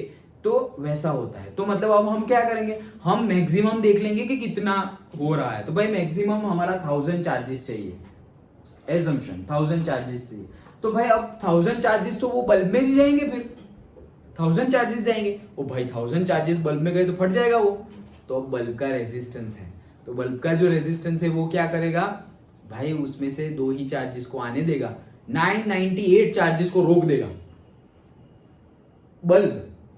तो वैसा होता है। तो मतलब अब हम क्या करेंगे, हम मैक्सिमम देख लेंगे कि कितना हो रहा है। तो भाई मैक्सिमम हमारा 1000 चार्जेस चाहिए, एजम्पशन 1000 चार्जेस चाहिए। तो भाई अब 1000 चार्जेस तो वो बल्ब में भी जाएंगे, फिर 1000 चार्जेस जाएंगे। ओ भाई 1000 चार्जेस बल्ब में गए तो फट जाएगा वो। तो अब बल्ब का रेजिस्टेंस है, तो बल्ब का जो रेजिस्टेंस है वो क्या करेगा भाई, उसमें से 2 ही चार्जेस को आने देगा, 998 चार्जेस को रोक देगा।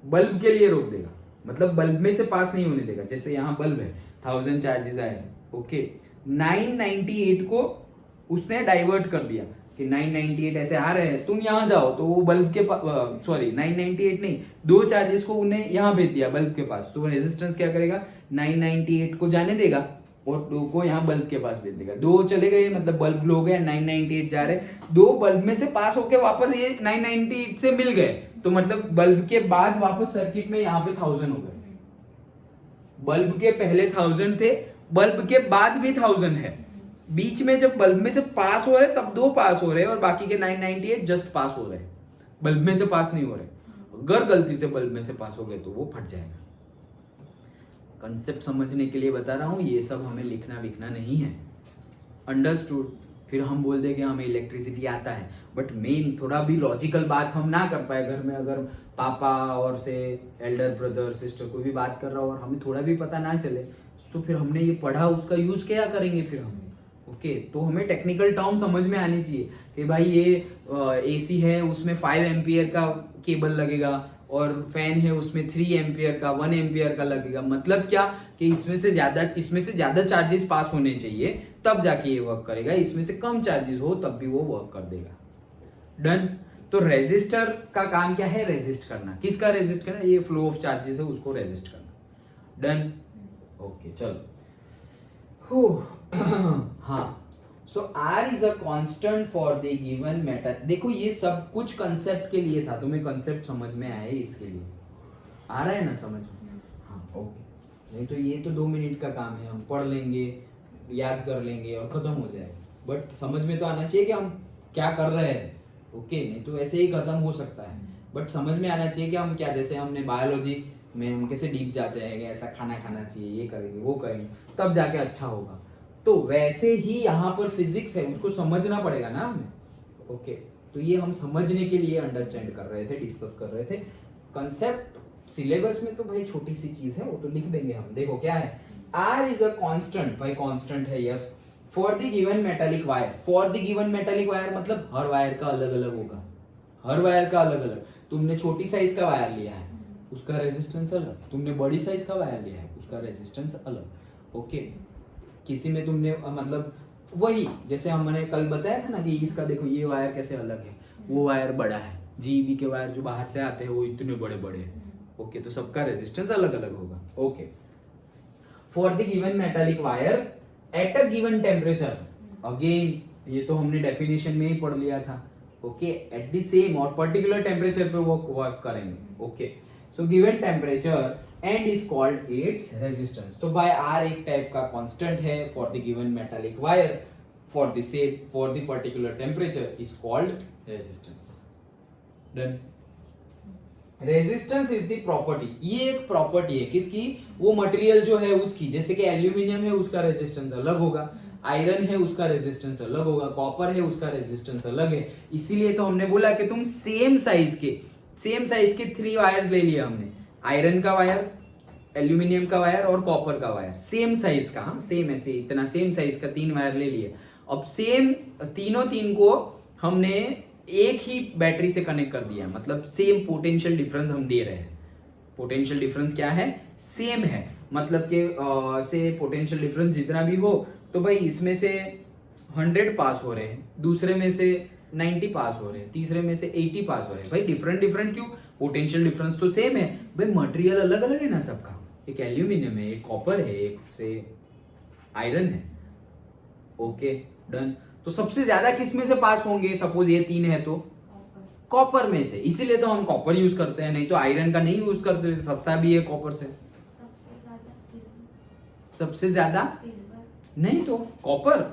बल्ब के लिए रोक देगा, मतलब बल्ब में से पास नहीं होने देगा। जैसे यहाँ बल्ब है, 1000 चार्जेस आए, ओके, 998 को उसने डाइवर्ट कर दिया कि 998 ऐसे आ रहे हैं, तुम यहाँ जाओ, तो वो बल्ब के पास, सॉरी 998 नहीं, 2 चार्जेस को उन्हें यहाँ भेज दिया बल्ब के पास। तो रेजिस्टेंस क्या करेगा, 998 को जाने देगा और 2 को यहाँ बल्ब के पास भेज देगा। 2 चले गए, मतलब बल्ब लो गए, 998 जा रहे, 2 बल्ब में से पास होके वापस ये 998 से मिल गए, तो मतलब बल्ब के बाद वापस सर्किट में यहाँ पे 1000 हो गए। बल्ब के पहले 1000 थे, बल्ब के बाद भी 1000 है। बीच में जब बल्ब में से पास हो रहे तब 2 पास हो रहे और बाकी के 998 जस्ट पास हो रहे, बल्ब में से पास नहीं हो रहे। अगर गलती से बल्ब में से पास हो गए तो वो फट जाएगा। कंसेप्ट समझने के लिए बता रहा हूं, ये सब हमें लिखना विखना नहीं है, अंडरस्टूड। फिर हम बोल दे कि हमें इलेक्ट्रिसिटी आता है, बट मेन थोड़ा भी लॉजिकल बात हम ना कर पाए घर में, अगर पापा और से एल्डर ब्रदर सिस्टर कोई भी बात कर रहा हो और हमें थोड़ा भी पता ना चले, तो फिर हमने ये पढ़ा, उसका यूज क्या करेंगे फिर हम, ओके। तो हमें टेक्निकल टर्म समझ में आनी चाहिए कि भाई ये एसी है, उसमें 5 एम्पियर का केबल लगेगा, और फैन है उसमें 3 एम्पियर का, 1 एम्पियर का लगेगा। मतलब क्या कि इसमें से ज्यादा चार्जेस पास होने चाहिए तब जाके ये वर्क करेगा, इसमें से कम चार्जेस हो तब भी वो वर्क कर देगा। डन। तो रेजिस्टर का काम क्या है, रेजिस्ट करना। किसका रेजिस्ट करना, ये फ्लो ऑफ चार्जेस है उसको रेजिस्ट करना। डन, ओके, चलो। हाँ, so R is a constant for the given matter. देखो ये सब कुछ कंसेप्ट के लिए था, तुम्हें कंसेप्ट समझ में आए इसके लिए, आ रहा है ना समझ में, हाँ ओके। नहीं तो ये तो 2 मिनट का काम है, हम पढ़ लेंगे, याद कर लेंगे और खत्म हो जाएगा। बट समझ में तो आना चाहिए कि हम क्या कर रहे हैं, ओके। नहीं तो ऐसे ही खत्म हो सकता है, बट समझ में आना चाहिए कि हम क्या, जैसे हमने बायोलॉजी में हम कैसे डीप जाते हैं कि ऐसा खाना खाना चाहिए, ये करेंगे वो करेंगे तब जाके अच्छा होगा। तो वैसे ही यहाँ पर फिजिक्स है, उसको समझना पड़ेगा ना हमें, ओके। तो ये हम समझने के लिए अंडरस्टैंड कर रहे थे, डिस्कस कर रहे थे। कंसेप्ट सिलेबस में तो भाई छोटी सी चीज है, वो तो लिख देंगे हम। देखो क्या है, आर इज अ कांस्टेंट, भाई कांस्टेंट है, yes, for the given metallic wire. For the given metallic wire मतलब हर वायर का अलग अलग होगा, हर वायर का अलग अलग। तुमने छोटी साइज का वायर लिया है, उसका रेजिस्टेंस अलग, तुमने बड़ी साइज का वायर लिया है, उसका रेजिस्टेंस अलग, ओके। किसी में तुमने मतलब वही, जैसे हमने कल बताया था ना कि इसका देखो ये वायर कैसे अलग है, वो वायर बड़ा है, जीबी के वायर जो बाहर से आते हैं वो इतने बड़े बड़े हैं, ओके। तो सबका रेजिस्टेंस अलग अलग होगा, okay. For the given metallic wire at a given temperature, again ये तो हमने डेफिनेशन में ही पढ़ लिया था, ओके। एट द सेम और पर्टिकुलर टेम्परेचर पे वो वर्क करेंगे, okay. So given temperature and is called its resistance। तो by R एक टाइप का कांस्टेंट है for the given metallic wire for the particular temperature is called resistance। Done। Resistance is the property, ये एक property है किसकी, वो material जो है उसकी। जैसे कि एल्यूमिनियम है उसका रेजिस्टेंस अलग होगा, आयरन है उसका रेजिस्टेंस अलग होगा, कॉपर है उसका रेजिस्टेंस अलग है। इसीलिए तो हमने बोला कि तुम सेम साइज के 3 वायर्स ले लिया हमने, आयरन का वायर, एल्यूमिनियम का वायर और कॉपर का वायर, सेम साइज का, हाँ सेम ऐसे इतना सेम साइज का 3 वायर ले लिए। अब सेम तीन को हमने एक ही बैटरी से कनेक्ट कर दिया, मतलब सेम पोटेंशियल डिफरेंस हम दे रहे हैं। पोटेंशियल डिफरेंस क्या है, सेम है, मतलब कि से पोटेंशियल डिफरेंस जितना भी हो, तो भाई इसमें से 100 पास हो रहे हैं, दूसरे में से 90 पास हो रहे हैं, तीसरे में से 80 पास हो रहे हैं। भाई डिफरेंट क्यों, पोटेंशियल डिफरेंस तो सेम है, भाई मटेरियल अलग अलग है ना सबका, एक एल्यूमिनियम है, एक कॉपर है, एक से आयरन है। Okay done. तो सबसे ज्यादा किस में से पास होंगे? सपोज ये 3 है तो कॉपर में से, इसीलिए तो हम कॉपर यूज करते हैं, नहीं तो आयरन का नहीं यूज करते, सस्ता भी है कॉपर से। सबसे ज्यादा नहीं तो कॉपर।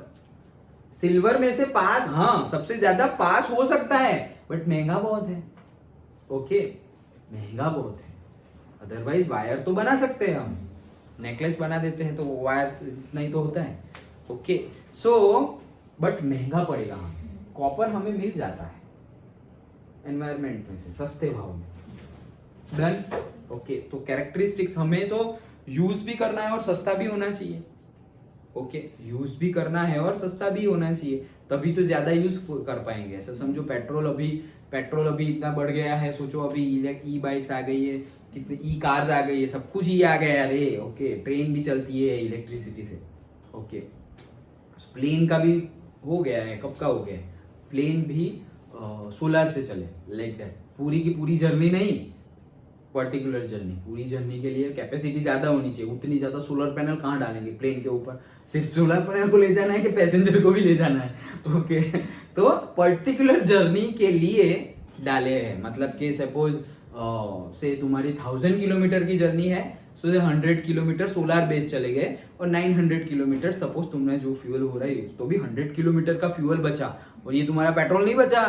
सिल्वर में से पास, हाँ सबसे ज्यादा पास हो सकता है, बट महंगा बहुत है। ओके महंगा बहुत है। अदरवाइज वायर तो बना सकते हैं हम, नेकलेस बना देते हैं तो वायर इतना ही तो होता है। ओके सो बट महंगा पड़ेगा हमें। कॉपर हमें मिल जाता है एनवायरमेंट में से सस्ते भाव में। डन। ओके तो कैरेक्टरिस्टिक्स हमें तो यूज भी करना है और सस्ता भी होना चाहिए। ओके यूज भी करना है और सस्ता भी होना चाहिए, तभी तो ज्यादा यूज कर पाएंगे। ऐसा समझो पेट्रोल अभी इतना बढ़ गया है, सोचो अभी ई बाइक्स आ गई है, कितनी ई कार्स आ गई है, सब कुछ ही आ गया है। अरे ओके ट्रेन भी चलती है इलेक्ट्रिसिटी से। ओके प्लेन का भी हो गया है, कब का हो गया है, प्लेन भी सोलर से चले, लाइक दैट। पूरी की पूरी जर्नी नहीं, पर्टिकुलर जर्नी। पूरी जर्नी के लिए कैपेसिटी ज्यादा होनी चाहिए, उतनी ज्यादा सोलर पैनल कहाँ डालेंगे प्लेन के ऊपर? सिर्फ सोलर पैनल को ले जाना है कि पैसेंजर को भी ले जाना है? ओके तो पर्टिकुलर जर्नी के लिए डाले हैं। मतलब कि सपोज से तुम्हारी 1000 किलोमीटर की जर्नी है, सो 100 किलोमीटर सोलर बेस चले गए और 900 किलोमीटर सपोज तुमने जो फ्यूल हो रहा है यूज, तो भी 100 किलोमीटर का फ्यूल बचा, और ये तुम्हारा पेट्रोल नहीं बचा,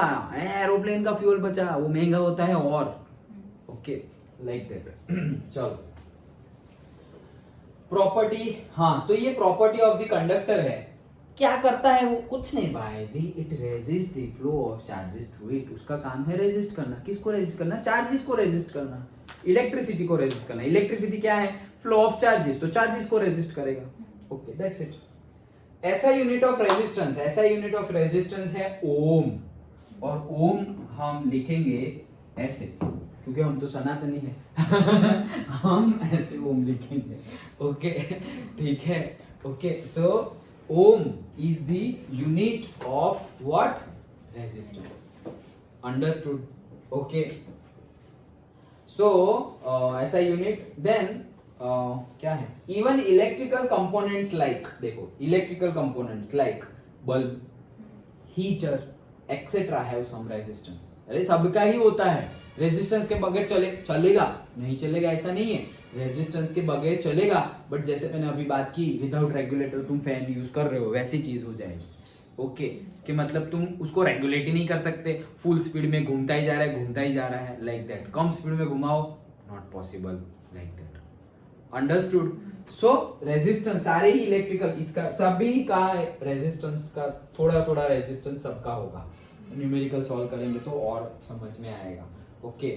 एरोप्लेन का फ्यूल बचा, वो महंगा होता है। और ओके लाइक दैट। चलो प्रॉपर्टी, हाँ तो ये प्रॉपर्टी ऑफ द कंडक्टर है। क्या करता है वो? कुछ नहीं भाई, it resist the flow of charges through it. उसका काम है रेजिस्ट करना। किसको रेजिस्ट करना? चार्जेस को रेजिस्ट करना, इलेक्ट्रिसिटी को रेजिस्ट करना। इलेक्ट्रिसिटी क्या है? फ्लो ऑफ चार्जेस, तो चार्जेस को रेजिस्ट करेगा। Okay that's it. ऐसा यूनिट ऑफ रेजिस्टेंस है ओम, और ओम हम लिखेंगे ऐसे, क्योंकि हम तो सनातनी है। हम ऐसे ओम लिखेंगे। ओके ठीक है। Okay so ohm is the unit of what? Resistance. Understood? Okay so ऐसा यूनिट। देन क्या है? इवन इलेक्ट्रिकल कंपोनेंट्स लाइक, देखो electrical components like bulb, heater etcetera have some resistance. अरे सबका ही होता है। रेजिस्टेंस के बगैर चलेगा नहीं, चलेगा ऐसा नहीं है, रेजिस्टेंस के बगैर चलेगा। बट जैसे मैंने अभी बात की, विदाउट रेगुलेटर तुम फैन यूज कर रहे हो, वैसी चीज हो जाएगी। ओके कि मतलब तुम उसको रेगुलेट ही नहीं कर सकते, फुल स्पीड में घूमता ही जा रहा है, लाइक दैट। कम स्पीड में घुमाओ, not possible, like that. Understood? So resistance सारे ही इलेक्ट्रिकल, इसका सभी का रेजिस्टेंस का थोड़ा थोड़ा रेजिस्टेंस सबका होगा। न्यूमेरिकल सॉल्व करेंगे तो और समझ में आएगा। ओके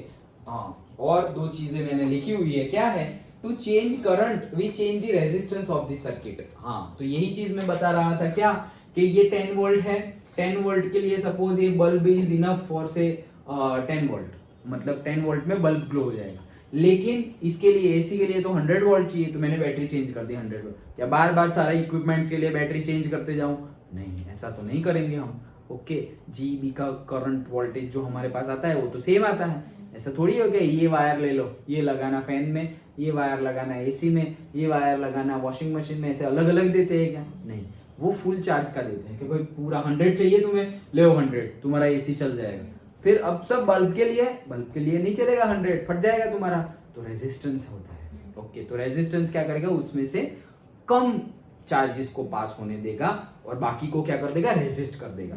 हाँ, और दो चीजें मैंने लिखी हुई है। क्या है? To change current we change the resistance of the circuit. हाँ तो यही चीज मैं बता रहा था क्या, कि ये 10 वोल्ट है, 10 वोल्ट के लिए सपोज ये बल्ब इज इनफ फॉर से 10 वोल्ट, मतलब 10 वोल्ट में बल्ब ग्लो हो जाएगा। लेकिन इसके लिए एसी के लिए तो 100 वोल्ट चाहिए, तो मैंने बैटरी चेंज कर दी 100 वोल्ट। क्या बार बार सारा इक्विपमेंट्स के लिए बैटरी चेंज करते जाऊं? नहीं, ऐसा तो नहीं करेंगे हम। ओके जीबी का करंट वोल्टेज जो हमारे पास आता है वो तो सेम आता है। ऐसा थोड़ी हो गया ये वायर ले लो, ये लगाना फैन में, ये वायर लगाना एसी में, ये वायर लगाना वॉशिंग मशीन में, ऐसे अलग अलग देते हैं क्या? नहीं, वो फुल चार्ज का देते हैं कि भाई पूरा 100 चाहिए तुम्हें, ले 100, तुम्हारा एसी चल जाएगा। फिर अब सब बल्ब के लिए नहीं चलेगा, 100 फट जाएगा तुम्हारा, तो रेजिस्टेंस होता है। ओके तो रेजिस्टेंस क्या करेगा? उसमें से कम चार्जेस को पास होने देगा और बाकी को क्या कर देगा? रेजिस्ट कर देगा।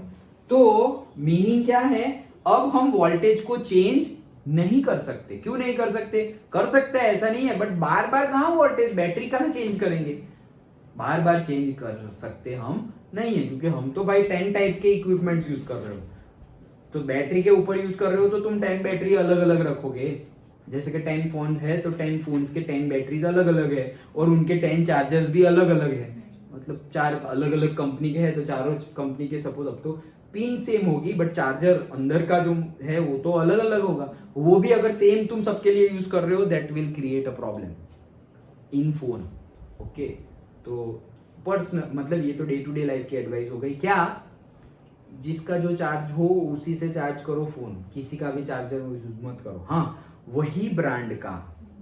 तो मीनिंग क्या है? अब हम वोल्टेज को चेंज नहीं कर सकते। क्यों नहीं कर सकते? कर सकते हैं, ऐसा नहीं है, बट बार बार कहां वोल्टेज, बैटरी कहां चेंज करेंगे? बार बार चेंज कर सकते हम नहीं है, क्योंकि हम तो भाई 10 टाइप के इक्विपमेंट्स यूज कर रहे हो। तो बैटरी के ऊपर यूज कर रहे हो तो तुम 10 बैटरी अलग अलग रखोगे। जैसे कि 10 फोन्स है तो 10 फोन्स के 10 बैटरीज अलग अलग है, और उनके 10 चार्जर्स भी अलग अलग है। मतलब 4 अलग अलग कंपनी के हैं, तो चारों कंपनी के सपोज अब तो पिन सेम होगी, बट चार्जर अंदर का जो है वो तो अलग अलग होगा। वो भी अगर सेम तुम सबके लिए यूज कर रहे हो, that will create a problem in phone. Okay तो पर्सनल, मतलब ये तो डे टू डे लाइफ की एडवाइस हो गई। क्या? जिसका जो चार्ज हो उसी से चार्ज करो फोन, किसी का भी चार्जर यूज मत करो। हाँ वही ब्रांड का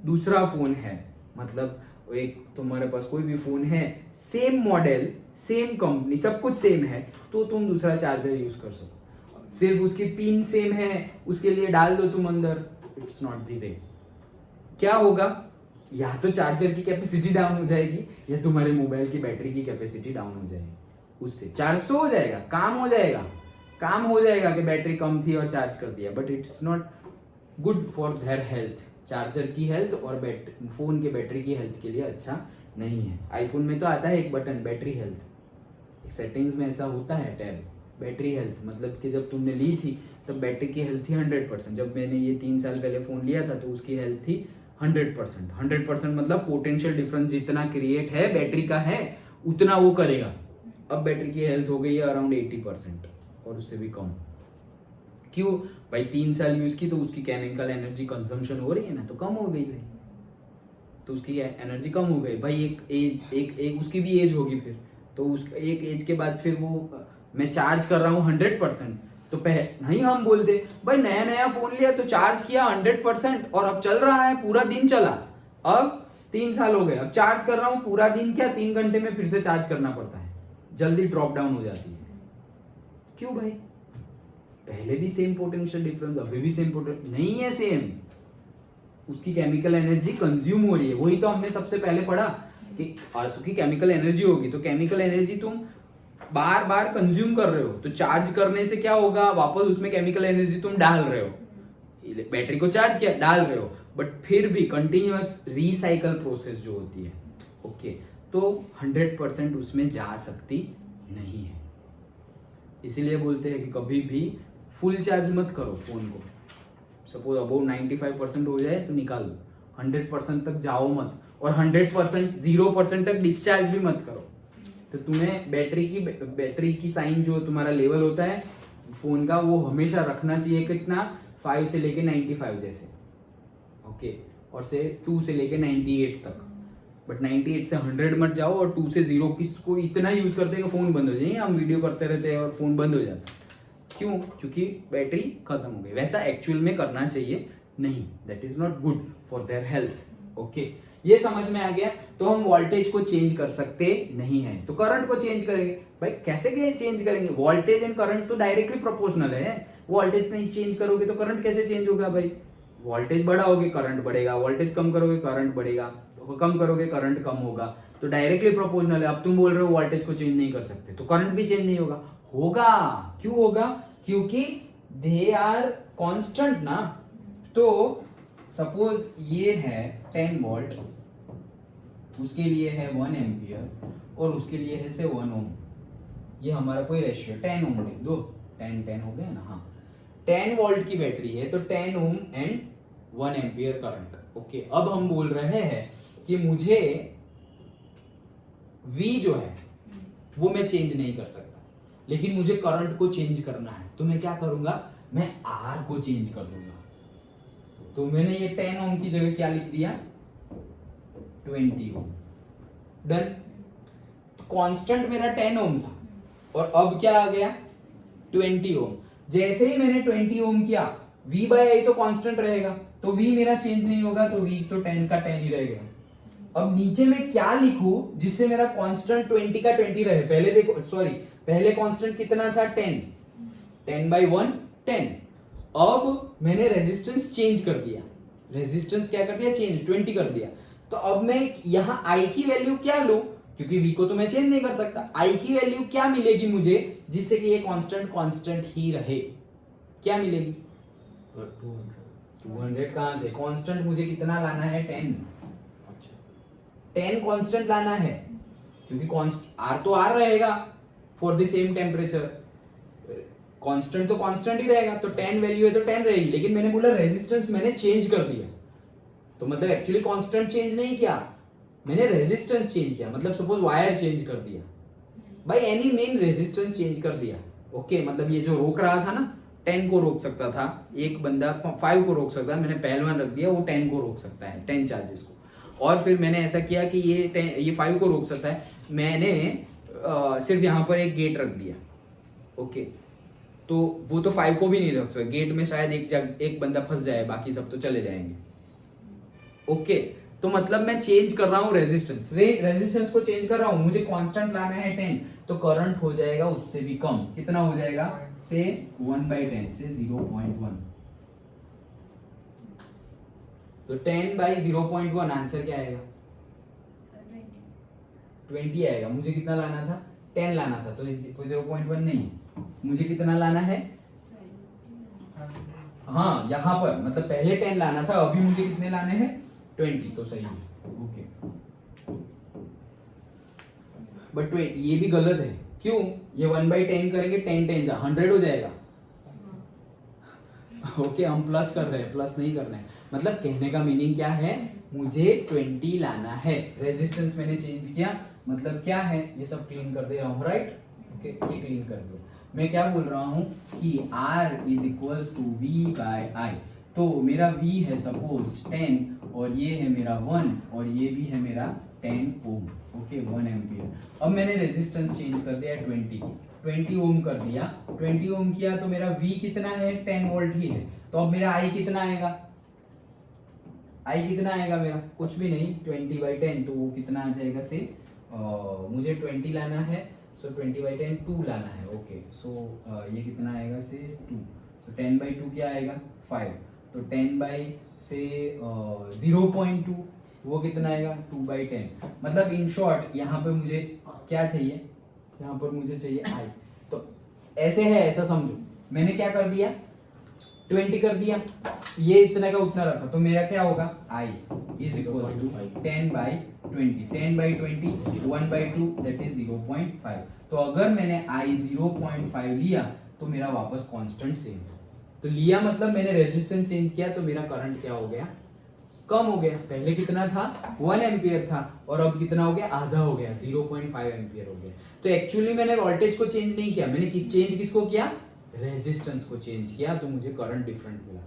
दूसरा फोन है, मतलब एक तुम्हारे पास कोई भी फोन है, सेम मॉडल सेम कंपनी सब कुछ सेम है, तो तुम दूसरा चार्जर यूज कर सको। सिर्फ उसकी पिन सेम है उसके लिए डाल दो तुम अंदर, इट्स नॉट द वे। क्या होगा, या तो चार्जर की कैपेसिटी डाउन हो जाएगी या तुम्हारे मोबाइल की बैटरी की कैपेसिटी डाउन हो जाएगी। उससे चार्ज तो हो जाएगा, काम हो जाएगा कि बैटरी कम थी और चार्ज कर दिया, but it's not good for their health. Charger की हेल्थ और फोन के बैटरी की हेल्थ के लिए अच्छा नहीं है। आईफोन में तो आता है एक बटन बैटरी हेल्थ, सेटिंग्स में ऐसा होता है टैब बैटरी हेल्थ, मतलब कि जब तुमने ली थी तब बैटरी की हेल्थ थी 100%। जब मैंने ये 3 साल पहले फ़ोन लिया था तो उसकी हेल्थ थी 100%। 100% मतलब पोटेंशियल डिफरेंस जितना क्रिएट है बैटरी का है उतना वो करेगा। अब बैटरी की हेल्थ हो गई है अराउंड 80% और उससे भी कम। क्यों भाई, 3 साल यूज की तो उसकी केमिकल एनर्जी कंजम्पशन हो रही है ना, तो कम हो गई भाई, तो उसकी एनर्जी कम हो गई भाई। एक उसकी भी एज होगी फिर, तो उस एक एज के बाद फिर वो मैं चार्ज कर रहा हूँ 100%, तो नहीं हम बोलते भाई नया फोन लिया तो चार्ज किया 100% और अब चल रहा है, पूरा दिन चला, अब 3 साल हो गए, अब चार्ज कर रहा हूँ पूरा दिन, क्या 3 घंटे में फिर से चार्ज करना पड़ता है, जल्दी ड्रॉप डाउन हो जाती है। क्यों भाई, पहले भी सेम पोटेंशियल डिफरेंस, अभी भी सेम पोटेंशियल नहीं है, सेम उसकी केमिकल एनर्जी कंज्यूम हो रही है। वही तो हमने सबसे पहले पढ़ा कि उसकी केमिकल एनर्जी होगी, तो केमिकल एनर्जी तुम बार बार कंज्यूम कर रहे हो, तो चार्ज करने से क्या होगा, वापस उसमें केमिकल एनर्जी तुम डाल रहे हो, बैटरी को चार्ज किया डाल रहे हो, बट फिर भी कंटिन्यूअस रिसाइकल प्रोसेस जो होती है, ओके, तो 100% उसमें जा सकती नहीं है। इसीलिए बोलते हैं कि कभी भी फुल चार्ज मत करो फोन को। सपोज अबोव 95% हो जाए तो निकाल दो, 100% तक जाओ मत, और 100% 0% तक डिस्चार्ज भी मत करो। तो तुम्हें बैटरी की साइन जो तुम्हारा लेवल होता है फोन का, वो हमेशा रखना चाहिए कितना, 5 से लेके 95 जैसे, ओके, और से 2 से लेके 98 तक, बट 98 से 100 मत जाओ, और 2 से 0 किसको इतना यूज करते हैं कि फोन बंद हो जाए। हम वीडियो करते रहते हैं और फोन बंद हो जाता है, क्यों, क्योंकि बैटरी खत्म हो गई। वैसा एक्चुअल में करना चाहिए नहीं, that is not good for their health. Okay, ये समझ में आ गया। तो हम वोल्टेज को चेंज कर सकते नहीं है, तो करंट को चेंज करेंगे। भाई कैसे चेंज करेंगे, वोल्टेज एंड करंट तो डायरेक्टली प्रोपोर्शनल है। वोल्टेज नहीं चेंज करोगे तो करंट कैसे चेंज होगा भाई, वोल्टेज बढ़ाओगे करंट बढ़ेगा, वोल्टेज कम करोगे करंट बढ़ेगा, तो कम करोगे करंट कम होगा, तो डायरेक्टली प्रोपोर्शनल है। अब तुम बोल रहे हो वोल्टेज को चेंज नहीं कर सकते, तो करंट भी चेंज नहीं होगा। क्यों होगा, क्योंकि दे आर कांस्टेंट ना। तो सपोज ये है 10 वोल्ट, उसके लिए है 1 एम्पियर, और उसके लिए है से 1 ओम। ये हमारा कोई रेशियो 10 ओम लिख दो, 10 हो गया ना, हाँ 10 वोल्ट की बैटरी है, तो 10 ohm and 1 ampere current. Okay, अब हम बोल रहे हैं कि मुझे V जो है वो मैं चेंज नहीं कर सकता, लेकिन मुझे करंट को चेंज करना है, तो मैं क्या करूंगा, मैं R को चेंज कर दूंगा। तो मैंने ये 10 ओम की जगह क्या लिख दिया, 20 ओम, डन। कांस्टेंट मेरा 10 ओम था, और अब क्या आ गया 20 ओम। जैसे ही मैंने 20 ओम किया, V/I तो कांस्टेंट रहेगा, तो V मेरा चेंज नहीं होगा, तो V तो 10 का 10 ही रहेगा। अब नीचे में क्या लिखूं जिससे मेरा कांस्टेंट 20 का 20 रहे। पहले देखो, सॉरी, पहले कांस्टेंट कितना था 10/1 10। अब मैंने रेजिस्टेंस चेंज कर दिया, रेजिस्टेंस क्या कर दिया, चेंज 20 कर दिया। तो अब मैं यहां I की वैल्यू क्या लूं, क्योंकि V को तो मैं चेंज नहीं कर सकता, I की वैल्यू क्या मिलेगी मुझे जिससे कि ये कांस्टेंट ही रहे, क्या मिलेगी 200। कहां से, कांस्टेंट मुझे कितना लाना है 10 कांस्टेंट लाना है, क्योंकि R तो R रहेगा for the same temperature, constant तो कांस्टेंट ही रहेगा, तो 10 वैल्यू है तो 10 रहेगी। लेकिन मैंने बोला रेजिस्टेंस मैंने चेंज कर दिया, तो मतलब एक्चुअली कांस्टेंट चेंज नहीं किया, मैंने रेजिस्टेंस चेंज किया। मतलब सपोज वायर चेंज कर दिया, भाई एनी मेन रेजिस्टेंस चेंज कर दिया। ओके, मतलब ये जो रोक रहा था ना, 10 को रोक सकता था, एक बंदा 5 को रोक सकता है, मैंने पहलवान रख दिया, वो 10 को रोक सकता है, 10 चार्जेस को। और फिर मैंने ऐसा किया कि ये 5 को रोक सकता है, मैंने सिर्फ यहाँ पर एक गेट रख दिया। ओके, तो वो तो 5 को भी नहीं रख सकता, गेट में शायद एक बंदा फंस जाए, बाकी सब तो चले जाएंगे। ओके, तो मतलब मैं चेंज कर रहा हूँ रेजिस्टेंस, रेजिस्टेंस को चेंज कर रहा हूँ, मुझे कांस्टेंट लाना है 10, तो करंट हो जाएगा उससे भी कम। कितना हो जाएगा? से 1/10 से 0.1। तो 10/0.1 आंसर क्या आएगा? 20 आएगा। मुझे कितना लाना था? 10 लाना था, तो 0.1 नहीं, मुझे कितना लाना है? हाँ, यहाँ पर मतलब पहले 10 लाना था, अभी मुझे कितने लाने हैं? 20। तो सही है, ओके। बट वेट, ये भी गलत है। क्यों? ये 1/10 करेंगे, 10 10 जा 100 हो जाएगा। ओके, हम प्लस कर रहे हैं, प्लस नहीं कर रहे हैं। मतलब कहने का मीनिंग क्या है? मुझे 20 लाना है। रेजिस्टेंस मैंने चेंज किया, मतलब क्या है? ये सब क्लीन कर दे रहा हूँ, राइट? ओके, ये क्लीन कर दिया। मैं क्या बोल रहा हूँ कि R is equals to V/I। तो मेरा V है सपोज 10, और ये है मेरा 1, और ये भी है मेरा 10 ओम। Okay, 1 ampere. अब मैंने रेजिस्टेंस चेंज कर दिया 20 ओम कर दिया। 20 ओम किया तो मेरा V कितना है? 10 वोल्ट ही है। तो अब मेरा I कितना आएगा? I कितना आएगा मेरा? कुछ भी नहीं, 20/10, तो वो कितना आ जाएगा? से मुझे 20 लाना है, सो 20/10 2 लाना है। ओके, सो ये कितना आएगा? से 2। तो 10/2 क्या आएगा? 5। तो 0.2 वो कितना आएगा? 2/10। मतलब इन शॉर्ट यहाँ पे मुझे क्या चाहिए? यहाँ पर मुझे चाहिए I। तो ऐसे है, ऐसा समझो। मैंने क्या कर दिया? 20 कर दिया, ये इतना का उतना रखा, तो मेरा क्या होगा? I is equal to 10/20। 10/20 1/2 that is 0.5। तो अगर मैंने I 0.5 लिया तो मेरा वापस कांस्टेंट सेम। तो लिया मतलब मैंने रेजिस्टेंस चेंज किया, तो मेरा करंट क्या हो गया? कम हो गया। पहले कितना था? 1 एम्पियर था, और अब कितना हो गया? आधा हो गया, 0.5 एम्पियर हो गया। तो एक्चुअली मैंने वोल्टेज को चेंज नहीं किया, मैंने किसको किया? रेजिस्टेंस को चेंज किया, तो मुझे करंट डिफरेंट मिला।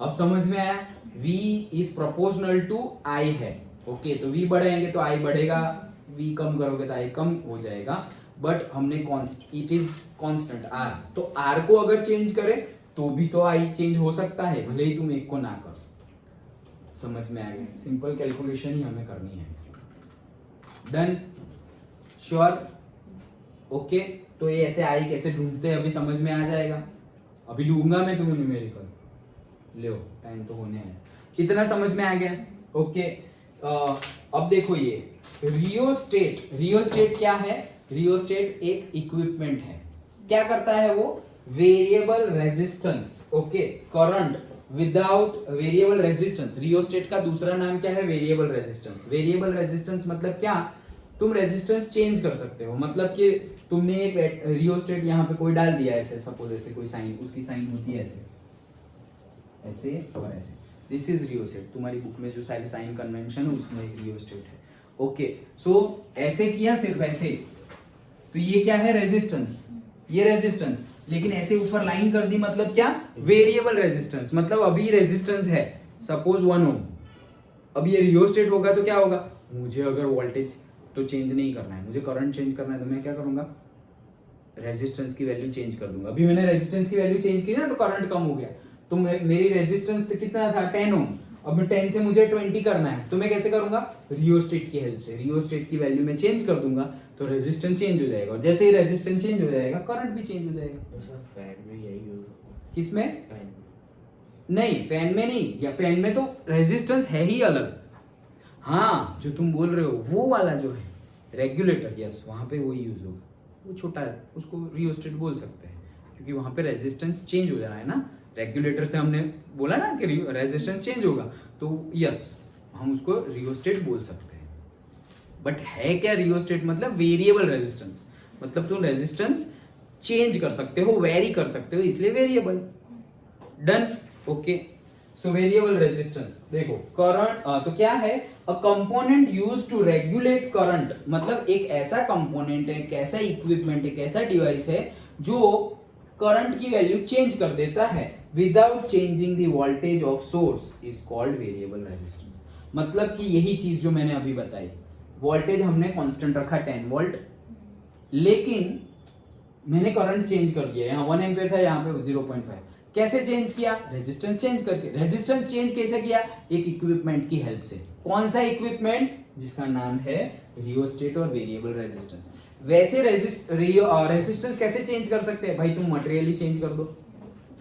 अब समझ में आया? V is proportional to I है। ओके, तो V बढ़ाएंगे तो I बढ़ेगा, V कम करोगे तो I कम हो जाएगा। बट हमने इट इज कांस्टेंट R, तो R को अगर चेंज करें तो भी तो I चेंज हो सकता है, भले ही तुम एक को ना करो। समझ में आ गया? सिंपल कैलकुलेशन ही हमें करनी है। डन? श्योर? ओके, तो ये ऐसे I कैसे ढूंढते हैं अभी समझ में आ जाएगा। अभी दूंगा मैं तुम्हें न्यूमेरिकल, लो टाइम तो होने है। कितना समझ में आ गया? ओके, अब देखो ये रियोस्टेट क्या है? रियोस्टेट एक इक्विपमेंट है। क्या करता है वो? Variable resistance. Okay, current without variable resistance. Rheostat का दूसरा नाम क्या है? Variable resistance. वेरिएबल रेजिस्टेंस मतलब क्या? तुम रेजिस्टेंस चेंज कर सकते हो। मतलब कि तुमने एक रियोस्टेट यहाँ पे कोई डाल दिया, ऐसे सपोज, ऐसे कोई साइन, उसकी साइन होती है ऐसे ऐसे और ऐसे। This is rheostat. तुम्हारी बुक में जो सारी साइन कन्वेंशन है उसमें एक रियोस्टेट है। ओके, सो ऐसे किया, सिर्फ ऐसे, तो ये क्या है? रेजिस्टेंस। ये रेजिस्टेंस, लेकिन ऐसे ऊपर लाइन कर दी, मतलब क्या? Variable resistance. मतलब अभी रेजिस्टेंस है सपोज 1 ओम, अब ये रियोस्टेट होगा तो क्या होगा? मुझे अगर वोल्टेज तो चेंज नहीं करना है, मुझे करंट चेंज करना है, तो मैं क्या करूंगा? रेजिस्टेंस की वैल्यू चेंज कर दूंगा। अभी मैंने रेजिस्टेंस की वैल्यू चेंज की ना, तो करंट कम हो गया। तो मेरी रेजिस्टेंस कितना था? 10 ओम। अब 10 से मुझे 20 करना है, तो मैं कैसे करूंगा? रियोस्टेट की हेल्प से। रियोस्टेट की वैल्यू में चेंज कर दूंगा, तो रेजिस्टेंस चेंज हो जाएगा, और जैसे ही रेजिस्टेंस चेंज हो जाएगा करंट भी चेंज हो जाएगा। तो सर फैन में यही यूज होता है। किसमें? फैन नहीं, फैन में नहीं, या फैन में तो रेजिस्टेंस है ही अलग। हाँ, जो तुम बोल रहे हो वो वाला जो है रेगुलेटर, यस, वहां पे वही यूज होगा। वो छोटा है, उसको रियोस्टेट बोल सकते हैं, क्योंकि वहां पे रेजिस्टेंस चेंज हो रहा है ना। रेगुलेटर से हमने बोला ना कि रेजिस्टेंस चेंज होगा, तो यस, हम उसको रियोस्टेट बोल सकते हैं। बट है क्या रियोस्टेट? मतलब वेरिएबल रेजिस्टेंस, मतलब तुम रेजिस्टेंस चेंज कर सकते हो, वेरी कर सकते हो, इसलिए variable. Done? Okay, so variable resistance देखो, करंट तो क्या है? A component used to regulate current. मतलब एक ऐसा कंपोनेंट है, एक ऐसा इक्विपमेंट, एक ऐसा डिवाइस है जो करंट की वैल्यू चेंज कर देता है without changing the voltage of source is called variable resistance. मतलब कि यही चीज जो मैंने अभी बताई, वोल्टेज हमने कांस्टेंट रखा 10 वोल्ट, लेकिन मैंने करंट चेंज कर दिया। यहाँ 1 एम्पियर था, यहाँ पे 0.5। कैसे चेंज किया? रेजिस्टेंस चेंज करके। रेजिस्टेंस चेंज कैसे किया? एक इक्विपमेंट की हेल्प से। कौन सा इक्विपमेंट? जिसका नाम है रियोस्टेट और वेरिएबल रेजिस्टेंस। वैसे रेजिस्टेंस कैसे चेंज कर सकते हैं भाई? तुम मटेरियल ही चेंज कर दो,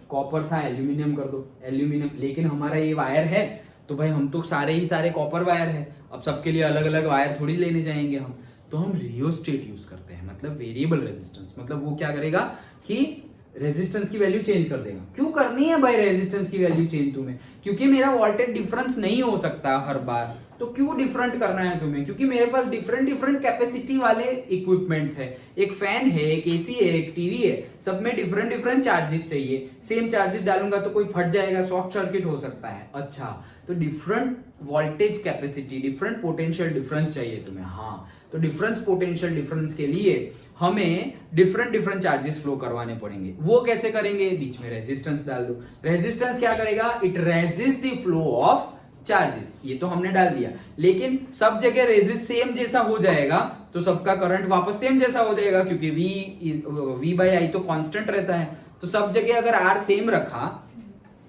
कॉपर था एल्यूमिनियम कर दो, एल्यूमिनियम। लेकिन हमारा ये वायर है तो भाई हम तो सारे ही सारे कॉपर वायर है, अब सबके लिए अलग अलग वायर थोड़ी लेने जाएंगे हम, तो हम रियोस्टेट यूज करते हैं, मतलब वेरिएबल रेजिस्टेंस। मतलब वो क्या करेगा कि रेजिस्टेंस की वैल्यू चेंज कर देगा। क्यों करनी है भाई रेजिस्टेंस की वैल्यू चेंज तुम्हें? क्योंकि मेरा वोल्टेज डिफरेंस नहीं हो सकता हर बार, तो क्यों डिफरेंट करना है तुम्हें? क्योंकि मेरे पास डिफरेंट डिफरेंट कैपेसिटी वाले इक्विपमेंट्स है। एक फैन है, एक एसी है, एक टीवी है, सब में डिफरेंट डिफरेंट चार्जेस चाहिए। सेम चार्जेस डालूंगा तो कोई फट जाएगा, शॉर्ट सर्किट हो सकता है। अच्छा, तो different voltage capacity, different potential difference चाहिए तुम्हें। हाँ, तो डिफरेंस पोटेंशियल डिफरेंस के लिए हमें डिफरेंट डिफरेंट चार्जेस फ्लो करवाने पड़ेंगे। वो कैसे करेंगे? बीच में रेजिस्टेंस डाल दो। रेजिस्टेंस क्या करेगा? It resist the flow of charges. ये तो हमने डाल दिया, लेकिन सब जगह रेजिस्ट सेम जैसा हो जाएगा तो सबका करंट वापस सेम जैसा हो जाएगा, क्योंकि V बाई आई तो कांस्टेंट रहता है। तो सब जगह अगर R सेम रखा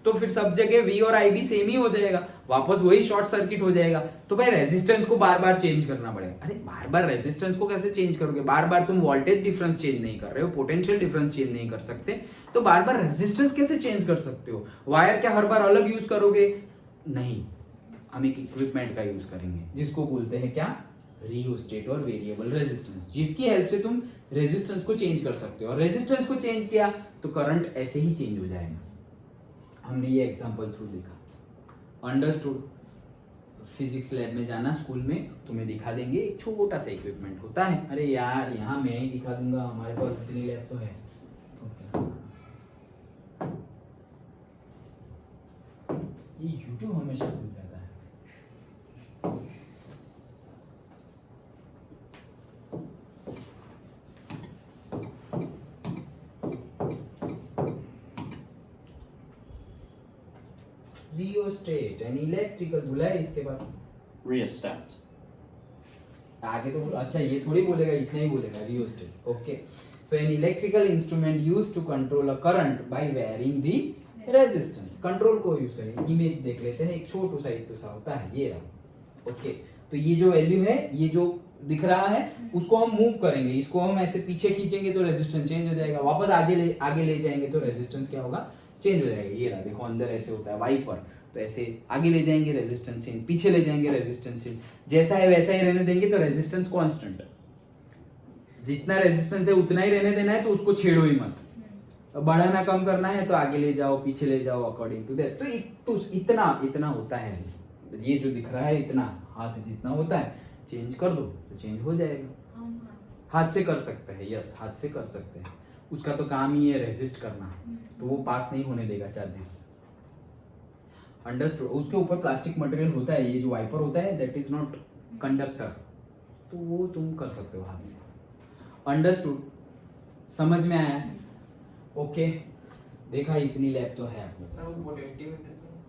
तो फिर सब जगह V और I भी सेम ही हो जाएगा, वापस वही शॉर्ट सर्किट हो जाएगा। तो भाई रेजिस्टेंस को बार बार चेंज करना पड़ेगा। अरे बार बार रेजिस्टेंस को कैसे चेंज करोगे? बार बार तुम वोल्टेज डिफरेंस चेंज नहीं कर रहे हो, पोटेंशियल डिफरेंस चेंज नहीं कर सकते, तो बार बार रेजिस्टेंस कैसे चेंज कर सकते हो? वायर क्या हर बार अलग यूज करोगे? नहीं, हम एक इक्विपमेंट का यूज करेंगे जिसको बोलते हैं क्या? रियोस्टेट और वेरिएबल रेजिस्टेंस, जिसकी हेल्प से तुम रेजिस्टेंस को चेंज कर सकते हो। और रेजिस्टेंस को चेंज किया तो करंट ऐसे ही चेंज हो जाएगा। हमने ये एग्जांपल थ्रू देखा, अंडरस्टूड। फिजिक्स लैब में जाना, स्कूल में तुम्हें दिखा देंगे, एक छोटा सा इक्विपमेंट होता है। अरे यार यहाँ मैं ही दिखा दूंगा, हमारे पास इतनी लैब तो है। ये यूट्यूब हमेशा खुल जाता है। रियोस्टेट एन इलेक्ट्रिकल, बोला है इसके पास Rheostat. आगे तो बोलो। अच्छा ये थोड़ी बोलेगा, इतना ही बोलेगा rheostat. Okay, so an electrical instrument used to control a current by varying the resistance. Control को यूज करेंगे। इमेज देख लेते हैं, एक छोटू सा इतना सा होता है, ये रहा। ओके, तो ये जो वैल्यू है, ये जो दिख रहा है, उसको हम मूव करेंगे। इसको हम ऐसे पीछे खींचेंगे तो रेजिस्टेंस चेंज हो जाएगा, वापस आगे ले जाएंगे तो रेजिस्टेंस क्या होगा? चेंज हो जाएगा। ये रहा, देखो अंदर ऐसे होता है वाइपर, तो ऐसे आगे ले जाएंगे रेजिस्टेंस चेंज, पीछे ले जाएंगे रेजिस्टेंस चेंज। जैसा है वैसा ही रहने देंगे तो रेजिस्टेंस कांस्टेंट। जितना रेजिस्टेंस है उतना ही रहने देना है, तो उसको छेड़ो ही मत। बढ़ाना कम करना है तो आगे ले जाओ, पीछे ले जाओ, अकॉर्डिंग टू दैट। तो इतना होता है। ये जो दिख रहा है इतना, हाथ जितना होता है, चेंज कर दो तो चेंज हो जाएगा। हाथ से कर सकते हैं, यस हाथ से कर सकते हैं। उसका तो काम ही है रेजिस्ट करना, तो वो पास नहीं होने देगा चार्जेस। अंडरस्टूड। उसके ऊपर प्लास्टिक मटेरियल होता है, ये जो वाइपर होता है दैट इज नॉट कंडक्टर, तो वो तुम कर सकते हो हाथ से। अंडरस्टूड, समझ में आया? ओके, देखा इतनी लैब तो है आप लोग।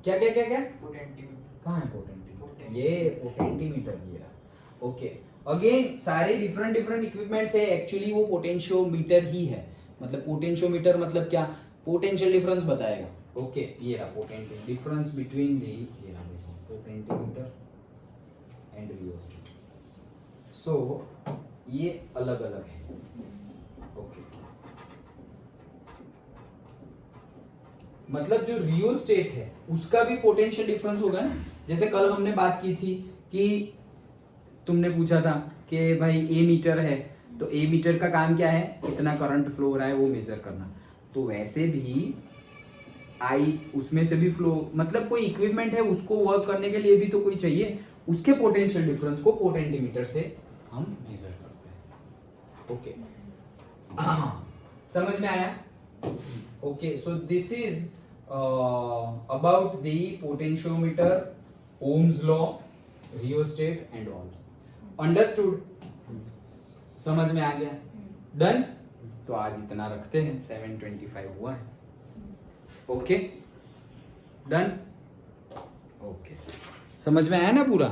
क्या क्या क्या क्या? कहाँ है पोटेंटीमीटर? ये पोटेंटीमीटर ये रहा। ओके, अगेन सारे डिफरेंट डिफरेंट इक्विपमेंट्स है, एक्चुअली वो पोटेंशियोमीटर ही है। मतलब पोटेंशियोमीटर मतलब क्या? पोटेंशियल डिफरेंस बताएगा। ओके, ये रहा पोटेंशियल डिफरेंस बिटवीन दी, ये रहा देखो पोटेंटीमीटर एंड रियोस्टेट। सो ये अलग अलग है। ओके, मतलब जो रियोस्टेट है उसका भी पोटेंशियल डिफरेंस होगा ना। जैसे कल हमने बात की थी कि तुमने पूछा था कि भाई ए मीटर है, तो ए मीटर का काम क्या है? कितना करंट फ्लो हो रहा है वो मेजर करना। तो वैसे भी आई उसमें से भी फ्लो, मतलब कोई इक्विपमेंट है उसको वर्क करने के लिए भी तो कोई चाहिए, उसके पोटेंशियल डिफरेंस को पोटेंटीमीटर से हम मेजर करते हैं। ओके, समझ में आया? Okay, so this is about the potentiometer, Ohm's law, rheostat and all. Understood? समझ में आ गया? डन? तो आज इतना रखते हैं, 7:25 हुआ है। Okay, done? ओके, समझ में आया ना पूरा?